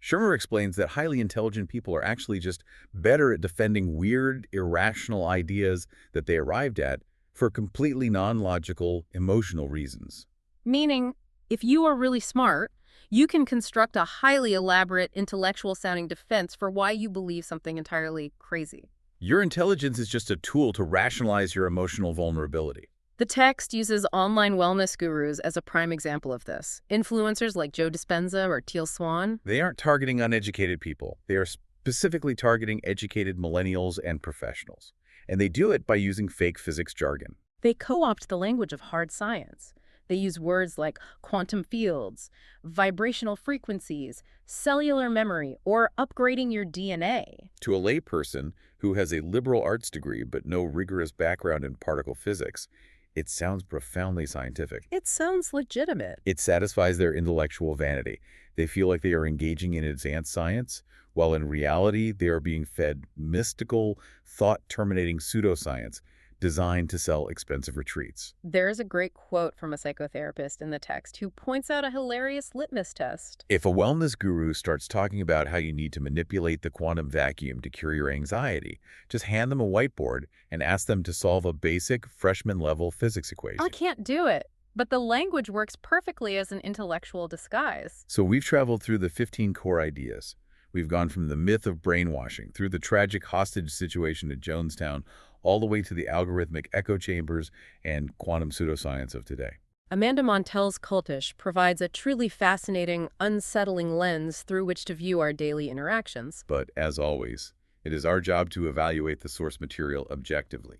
Shermer explains that highly intelligent people are actually just better at defending weird, irrational ideas that they arrived at for completely non-logical, emotional reasons. Meaning, if you are really smart, you can construct a highly elaborate, intellectual-sounding defense for why you believe something entirely crazy. Your intelligence is just a tool to rationalize your emotional vulnerability. The text uses online wellness gurus as a prime example of this. Influencers like Joe Dispenza or Teal Swan. They aren't targeting uneducated people. They are specifically targeting educated millennials and professionals. And they do it by using fake physics jargon. They co-opt the language of hard science. They use words like quantum fields, vibrational frequencies, cellular memory, or upgrading your DNA. To a layperson who has a liberal arts degree but no rigorous background in particle physics, it sounds profoundly scientific. It sounds legitimate. It satisfies their intellectual vanity. They feel like they are engaging in advanced science, while in reality they are being fed mystical, thought-terminating pseudoscience designed to sell expensive retreats. There's a great quote from a psychotherapist in the text who points out a hilarious litmus test. If a wellness guru starts talking about how you need to manipulate the quantum vacuum to cure your anxiety, just hand them a whiteboard and ask them to solve a basic freshman-level physics equation. I can't do it. But the language works perfectly as an intellectual disguise. So we've traveled through the 15 core ideas. We've gone from the myth of brainwashing, through the tragic hostage situation at Jonestown, all the way to the algorithmic echo chambers and quantum pseudoscience of today. Amanda Montell's Cultish provides a truly fascinating, unsettling lens through which to view our daily interactions. But as always, it is our job to evaluate the source material objectively.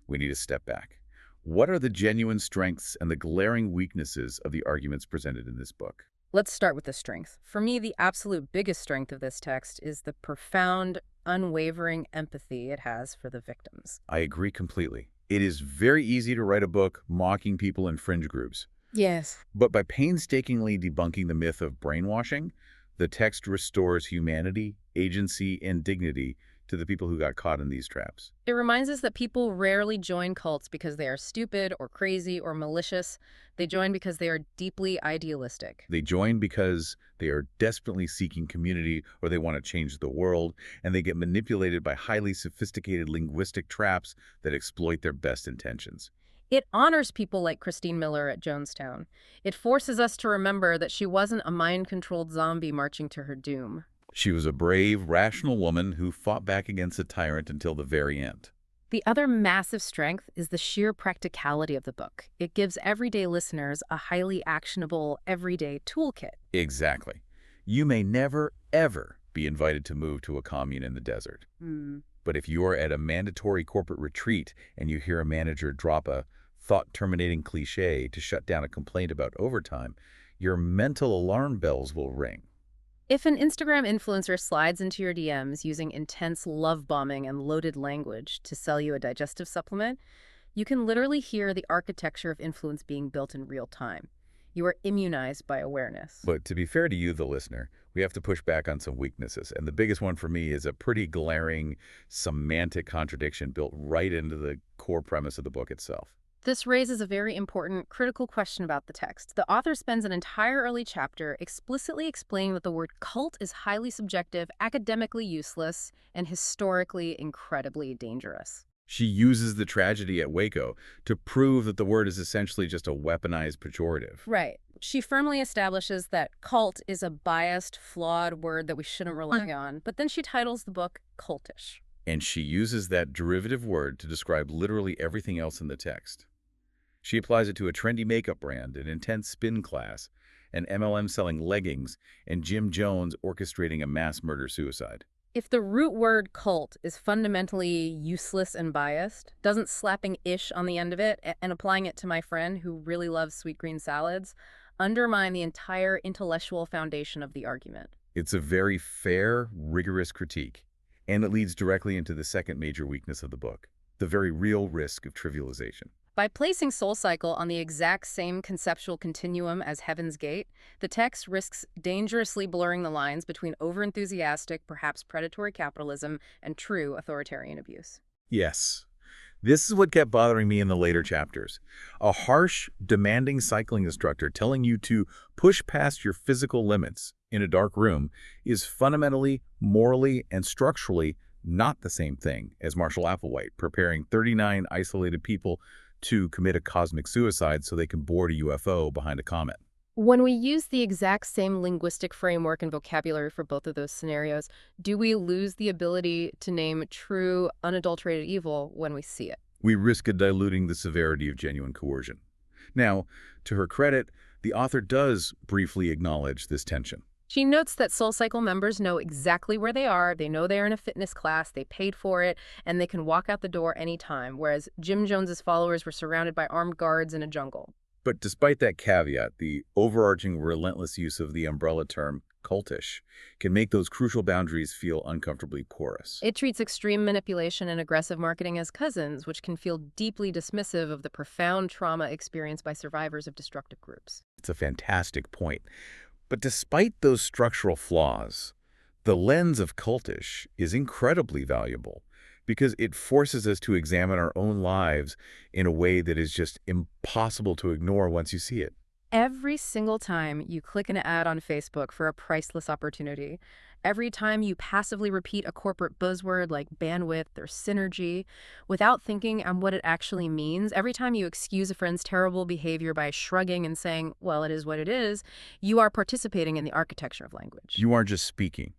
We need to step back. What are the genuine strengths and the glaring weaknesses of the arguments presented in this book? Let's start with the strength. For me, the absolute biggest strength of this text is the profound, unwavering empathy it has for the victims. I agree completely. It is very easy to write a book mocking people in fringe groups. Yes. But by painstakingly debunking the myth of brainwashing, the text restores humanity, agency, and dignity to the people who got caught in these traps. It reminds us that people rarely join cults because they are stupid or crazy or malicious. They join because they are deeply idealistic. They join because they are desperately seeking community or they want to change the world, and they get manipulated by highly sophisticated linguistic traps that exploit their best intentions. It honors people like Christine Miller at Jonestown. It forces us to remember that she wasn't a mind-controlled zombie marching to her doom. She was a brave, rational woman who fought back against a tyrant until the very end. The other massive strength is the sheer practicality of the book. It gives everyday listeners a highly actionable, everyday toolkit. Exactly. You may never, ever be invited to move to a commune in the desert. But if you are at a mandatory corporate retreat and you hear a manager drop a thought-terminating cliché to shut down a complaint about overtime, your mental alarm bells will ring. If an Instagram influencer slides into your DMs using intense love bombing and loaded language to sell you a digestive supplement, you can literally hear the architecture of influence being built in real time. You are immunized by awareness. But to be fair to you, the listener, we have to push back on some weaknesses. And the biggest one for me is a pretty glaring semantic contradiction built right into the core premise of the book itself. This raises a very important, critical question about the text. The author spends an entire early chapter explicitly explaining that the word cult is highly subjective, academically useless, and historically incredibly dangerous. She uses the tragedy at Waco to prove that the word is essentially just a weaponized pejorative. Right. She firmly establishes that cult is a biased, flawed word that we shouldn't rely on, but then she titles the book Cultish. And she uses that derivative word to describe literally everything else in the text. She applies it to a trendy makeup brand, an intense spin class, an MLM selling leggings, and Jim Jones orchestrating a mass murder-suicide. If the root word cult is fundamentally useless and biased, doesn't slapping ish on the end of it and applying it to my friend who really loves sweet green salads undermine the entire intellectual foundation of the argument. It's a very fair, rigorous critique, and it leads directly into the second major weakness of the book, the very real risk of trivialization. By placing SoulCycle on the exact same conceptual continuum as Heaven's Gate, the text risks dangerously blurring the lines between overenthusiastic, perhaps predatory capitalism and true authoritarian abuse. Yes. This is what kept bothering me in the later chapters. A harsh, demanding cycling instructor telling you to push past your physical limits in a dark room is fundamentally, morally, and structurally not the same thing as Marshall Applewhite preparing 39 isolated people to commit a cosmic suicide so they can board a UFO behind a comet. When we use the exact same linguistic framework and vocabulary for both of those scenarios, do we lose the ability to name true, unadulterated evil when we see it? We risk diluting the severity of genuine coercion. Now, to her credit, the author does briefly acknowledge this tension. She notes that SoulCycle members know exactly where they are, they know they're in a fitness class, they paid for it, and they can walk out the door anytime, whereas Jim Jones's followers were surrounded by armed guards in a jungle. But despite that caveat, the overarching relentless use of the umbrella term cultish can make those crucial boundaries feel uncomfortably porous. It treats extreme manipulation and aggressive marketing as cousins, which can feel deeply dismissive of the profound trauma experienced by survivors of destructive groups. It's a fantastic point. But despite those structural flaws, the lens of Cultish is incredibly valuable because it forces us to examine our own lives in a way that is just impossible to ignore once you see it. Every single time you click an ad on Facebook for a priceless opportunity, every time you passively repeat a corporate buzzword like bandwidth or synergy without thinking on what it actually means, every time you excuse a friend's terrible behavior by shrugging and saying, well, it is what it is, you are participating in the architecture of language. You aren't just speaking.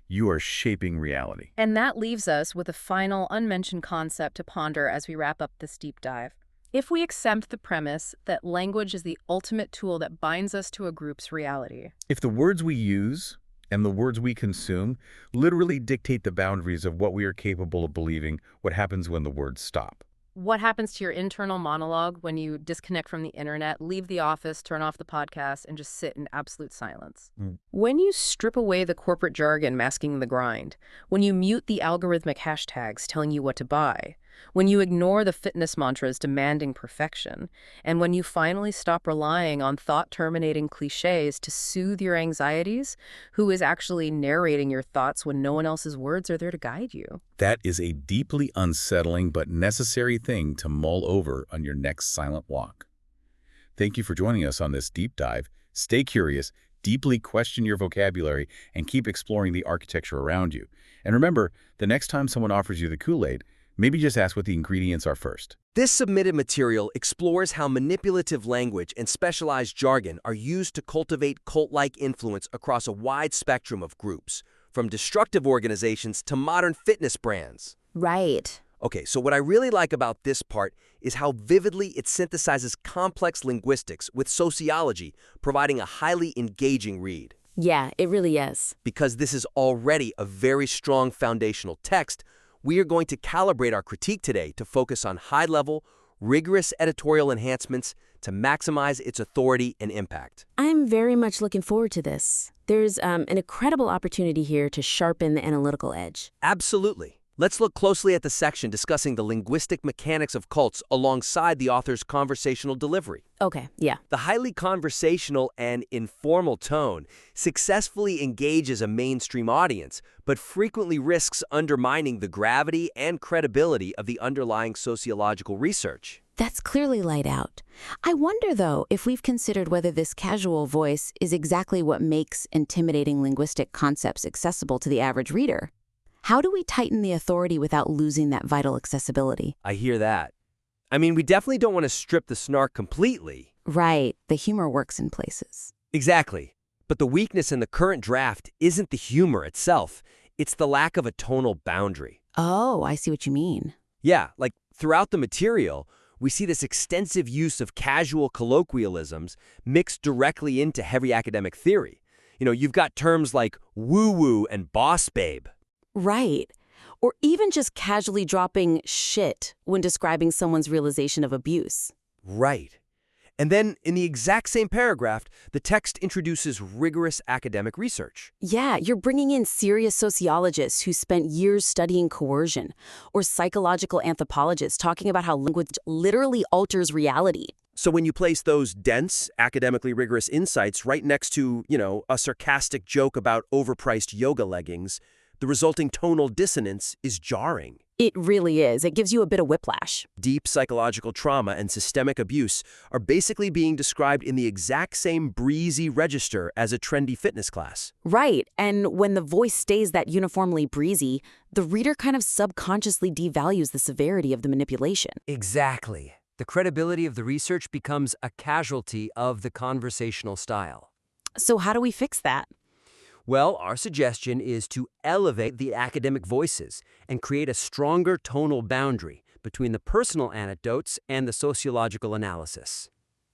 You are shaping reality. And that leaves us with a final unmentioned concept to ponder as we wrap up this deep dive. If we accept the premise that language is the ultimate tool that binds us to a group's reality, If the words we use and the words we consume literally dictate the boundaries of what we are capable of believing, what happens when the words stop? what happens to your internal monologue when you disconnect from the internet, leave the office, turn off the podcast, and just sit in absolute silence? When you strip away the corporate jargon masking the grind, when you mute the algorithmic hashtags telling you what to buy, when you ignore the fitness mantras demanding perfection, and when you finally stop relying on thought-terminating cliches to soothe your anxieties, who is actually narrating your thoughts when no one else's words are there to guide you? That is a deeply unsettling but necessary thing to mull over on your next silent walk. Thank you for joining us on this deep dive. Stay curious, deeply question your vocabulary, and keep exploring the architecture around you. And remember, the next time someone offers you the Kool-Aid, maybe just ask what the ingredients are first. This submitted material explores how manipulative language and specialized jargon are used to cultivate cult-like influence across a wide spectrum of groups, from destructive organizations to modern fitness brands. Right. Okay, so what I really like about this part is how vividly it synthesizes complex linguistics with sociology, providing a highly engaging read. Yeah, it really is. Because this is already a very strong foundational text, we are going to calibrate our critique today to focus on high-level, rigorous editorial enhancements to maximize its authority and impact. I'm very much looking forward to this. There's an incredible opportunity here to sharpen the analytical edge. Absolutely. Let's look closely at the section discussing the linguistic mechanics of cults alongside the author's conversational delivery. Okay, yeah. The highly conversational and informal tone successfully engages a mainstream audience, but frequently risks undermining the gravity and credibility of the underlying sociological research. That's clearly laid out. I wonder, though, if we've considered whether this casual voice is exactly what makes intimidating linguistic concepts accessible to the average reader. How do we tighten the authority without losing that vital accessibility? I hear that. I mean, we definitely don't want to strip the snark completely. Right, the humor works in places. Exactly. But the weakness in the current draft isn't the humor itself. It's the lack of a tonal boundary. Oh, I see what you mean. Yeah, like throughout the material, we see this extensive use of casual colloquialisms mixed directly into heavy academic theory. You know, you've got terms like woo-woo and boss babe. Right. Or even just casually dropping shit when describing someone's realization of abuse. Right. And then, in the exact same paragraph, the text introduces rigorous academic research. Yeah, you're bringing in serious sociologists who spent years studying coercion, or psychological anthropologists talking about how language literally alters reality. So when you place those dense, academically rigorous insights right next to, a sarcastic joke about overpriced yoga leggings, the resulting tonal dissonance is jarring. It really is. It gives you a bit of whiplash. Deep psychological trauma and systemic abuse are basically being described in the exact same breezy register as a trendy fitness class. Right. And when the voice stays that uniformly breezy, the reader kind of subconsciously devalues the severity of the manipulation. Exactly. The credibility of the research becomes a casualty of the conversational style. So how do we fix that? Well, our suggestion is to elevate the academic voices and create a stronger tonal boundary between the personal anecdotes and the sociological analysis.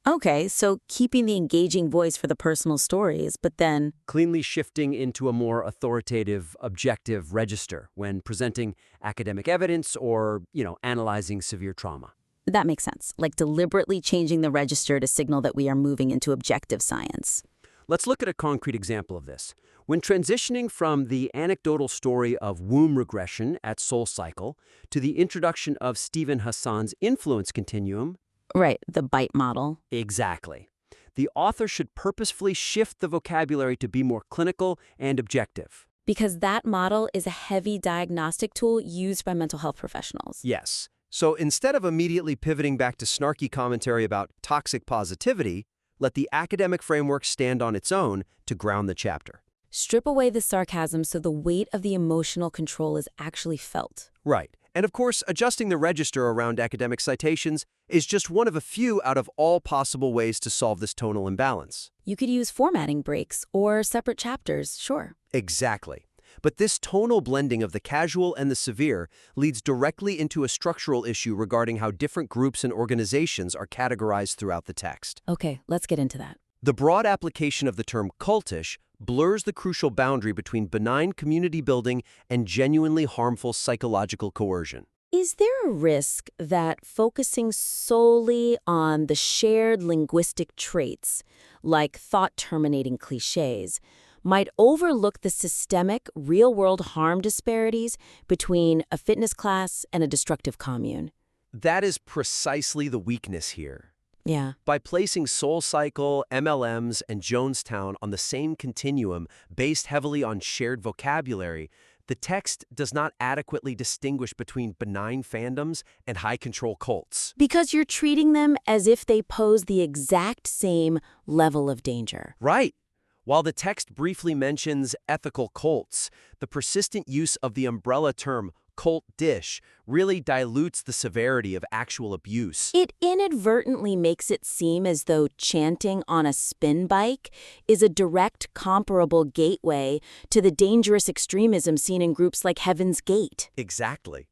Okay, so keeping the engaging voice for the personal stories, but then Cleanly shifting into a more authoritative, objective register when presenting academic evidence or, analyzing severe trauma. that makes sense. Like deliberately changing the register to signal that we are moving into objective science. Let's look at a concrete example of this. When transitioning from the anecdotal story of womb regression at SoulCycle to the introduction of Stephen Hassan's influence continuum, Right, the bite model. exactly, the author should purposefully shift the vocabulary to be more clinical and objective. Because that model is a heavy diagnostic tool used by mental health professionals. Yes. So instead of immediately pivoting back to snarky commentary about toxic positivity, let the academic framework stand on its own to ground the chapter. Strip away the sarcasm so the weight of the emotional control is actually felt. Right. And of course, adjusting the register around academic citations is just one of a few out of all possible ways to solve this tonal imbalance. You could use formatting breaks or separate chapters, sure. Exactly. But this tonal blending of the casual and the severe leads directly into a structural issue regarding how different groups and organizations are categorized throughout the text. Okay, let's get into that. The broad application of the term cultish blurs the crucial boundary between benign community building and genuinely harmful psychological coercion. Is there a risk that focusing solely on the shared linguistic traits, like thought-terminating cliches, might overlook the systemic, real-world harm disparities between a fitness class and a destructive commune? That is precisely the weakness here. Yeah. By placing SoulCycle, MLMs, and Jonestown on the same continuum based heavily on shared vocabulary, the text does not adequately distinguish between benign fandoms and high-control cults. Because you're treating them as if they pose the exact same level of danger. Right. While the text briefly mentions ethical cults, the persistent use of the umbrella term Cultish really dilutes the severity of actual abuse. It inadvertently makes it seem as though chanting on a spin bike is a direct comparable gateway to the dangerous extremism seen in groups like Heaven's Gate. Exactly.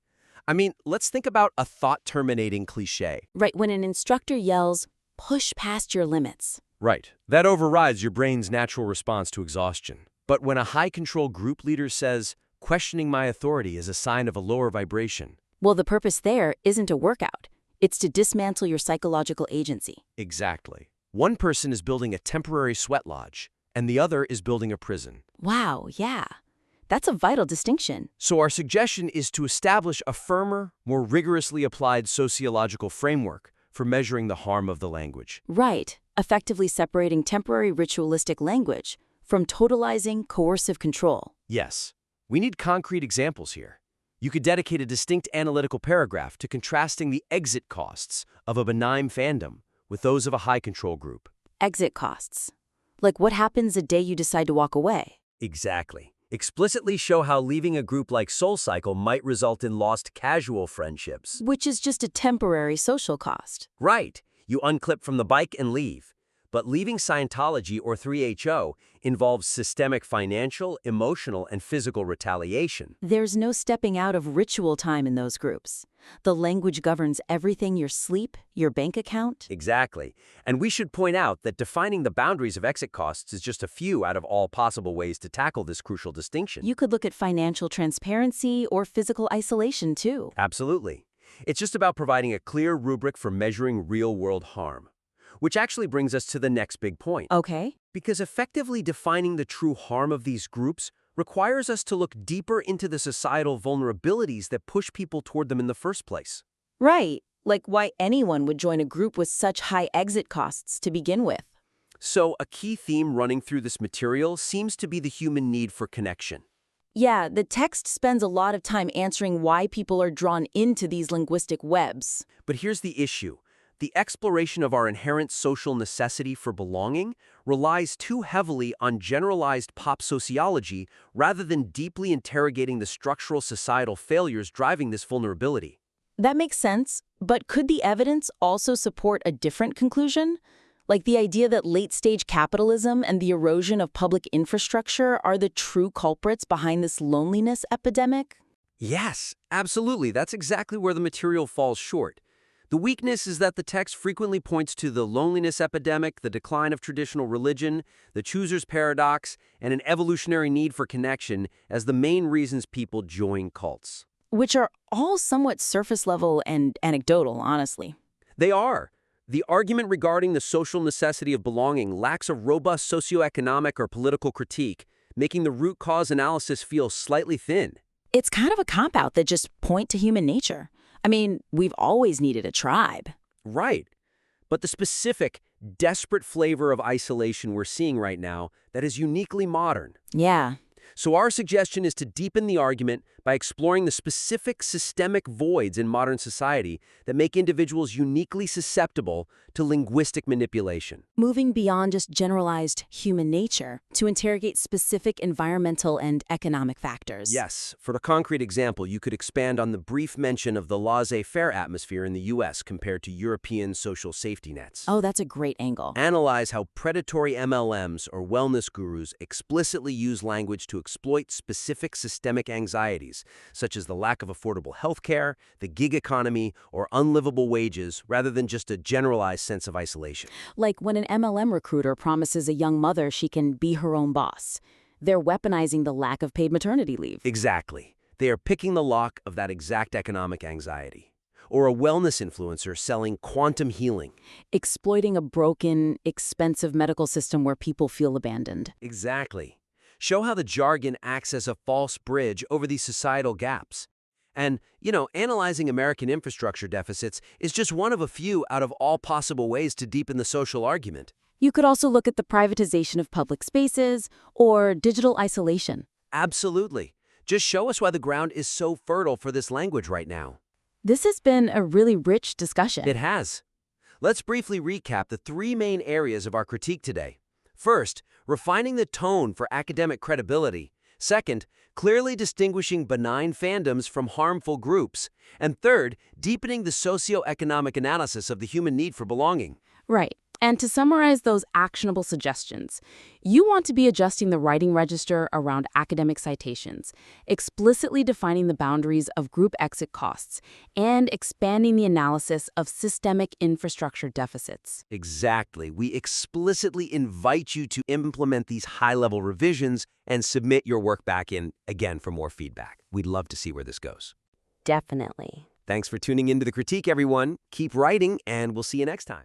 I mean, let's think about a thought-terminating cliché. Right, when an instructor yells, "Push past your limits." Right. That overrides your brain's natural response to exhaustion. But when a high-control group leader says, "Questioning my authority is a sign of a lower vibration." Well, the purpose there isn't a workout. It's to dismantle your psychological agency. Exactly. One person is building a temporary sweat lodge, and the other is building a prison. Wow, yeah. That's a vital distinction. So our suggestion is to establish a firmer, more rigorously applied sociological framework for measuring the harm of the language. Right, effectively separating temporary ritualistic language from totalizing coercive control. Yes. We need concrete examples here. You could dedicate a distinct analytical paragraph to contrasting the exit costs of a benign fandom with those of a high-control group. Exit costs. Like what happens the day you decide to walk away? Exactly. Explicitly show how leaving a group like SoulCycle might result in lost casual friendships. Which is just a temporary social cost. Right. You unclip from the bike and leave. But leaving Scientology or 3HO involves systemic financial, emotional, and physical retaliation. There's no stepping out of ritual time in those groups. The language governs everything: your sleep, your bank account. Exactly. And we should point out that defining the boundaries of exit costs is just a few out of all possible ways to tackle this crucial distinction. You could look at financial transparency or physical isolation, too. Absolutely. It's just about providing a clear rubric for measuring real-world harm. Which actually brings us to the next big point. Okay. Because effectively defining the true harm of these groups requires us to look deeper into the societal vulnerabilities that push people toward them in the first place. Right. Like why anyone would join a group with such high exit costs to begin with. So, a key theme running through this material seems to be the human need for connection. Yeah, the text spends a lot of time answering why people are drawn into these linguistic webs. But here's the issue. The exploration of our inherent social necessity for belonging relies too heavily on generalized pop sociology rather than deeply interrogating the structural societal failures driving this vulnerability. That makes sense, but could the evidence also support a different conclusion? Like the idea that late-stage capitalism and the erosion of public infrastructure are the true culprits behind this loneliness epidemic? Yes, absolutely. That's exactly where the material falls short. The weakness is that the text frequently points to the loneliness epidemic, the decline of traditional religion, the chooser's paradox, and an evolutionary need for connection as the main reasons people join cults. Which are all somewhat surface level and anecdotal, honestly. They are. The argument regarding the social necessity of belonging lacks a robust socioeconomic or political critique, making the root cause analysis feel slightly thin. It's kind of a cop-out that just point to human nature. I mean, we've always needed a tribe. Right. But the specific, desperate flavor of isolation we're seeing right now, that is uniquely modern. Yeah. So our suggestion is to deepen the argument by exploring the specific systemic voids in modern society that make individuals uniquely susceptible to linguistic manipulation. Moving beyond just generalized human nature to interrogate specific environmental and economic factors. Yes, for a concrete example, you could expand on the brief mention of the laissez-faire atmosphere in the U.S. compared to European social safety nets. Oh, that's a great angle. Analyze how predatory MLMs or wellness gurus explicitly use language to exploit specific systemic anxieties, such as the lack of affordable healthcare, the gig economy, or unlivable wages, rather than just a generalized sense of isolation. Like when an MLM recruiter promises a young mother she can be her own boss. They're weaponizing the lack of paid maternity leave. Exactly. They are picking the lock of that exact economic anxiety. Or a wellness influencer selling quantum healing. Exploiting a broken, expensive medical system where people feel abandoned. Exactly. Show how the jargon acts as a false bridge over these societal gaps. And, analyzing American infrastructure deficits is just one of a few out of all possible ways to deepen the social argument. You could also look at the privatization of public spaces or digital isolation. Absolutely. Just show us why the ground is so fertile for this language right now. This has been a really rich discussion. It has. Let's briefly recap the three main areas of our critique today. First, refining the tone for academic credibility. Second, clearly distinguishing benign fandoms from harmful groups. And third, deepening the socioeconomic analysis of the human need for belonging. Right. And to summarize those actionable suggestions, you want to be adjusting the writing register around academic citations, explicitly defining the boundaries of group exit costs, and expanding the analysis of systemic infrastructure deficits. Exactly. We explicitly invite you to implement these high-level revisions and submit your work back in, again, for more feedback. We'd love to see where this goes. Definitely. Thanks for tuning into The Critique, everyone. Keep writing, and we'll see you next time.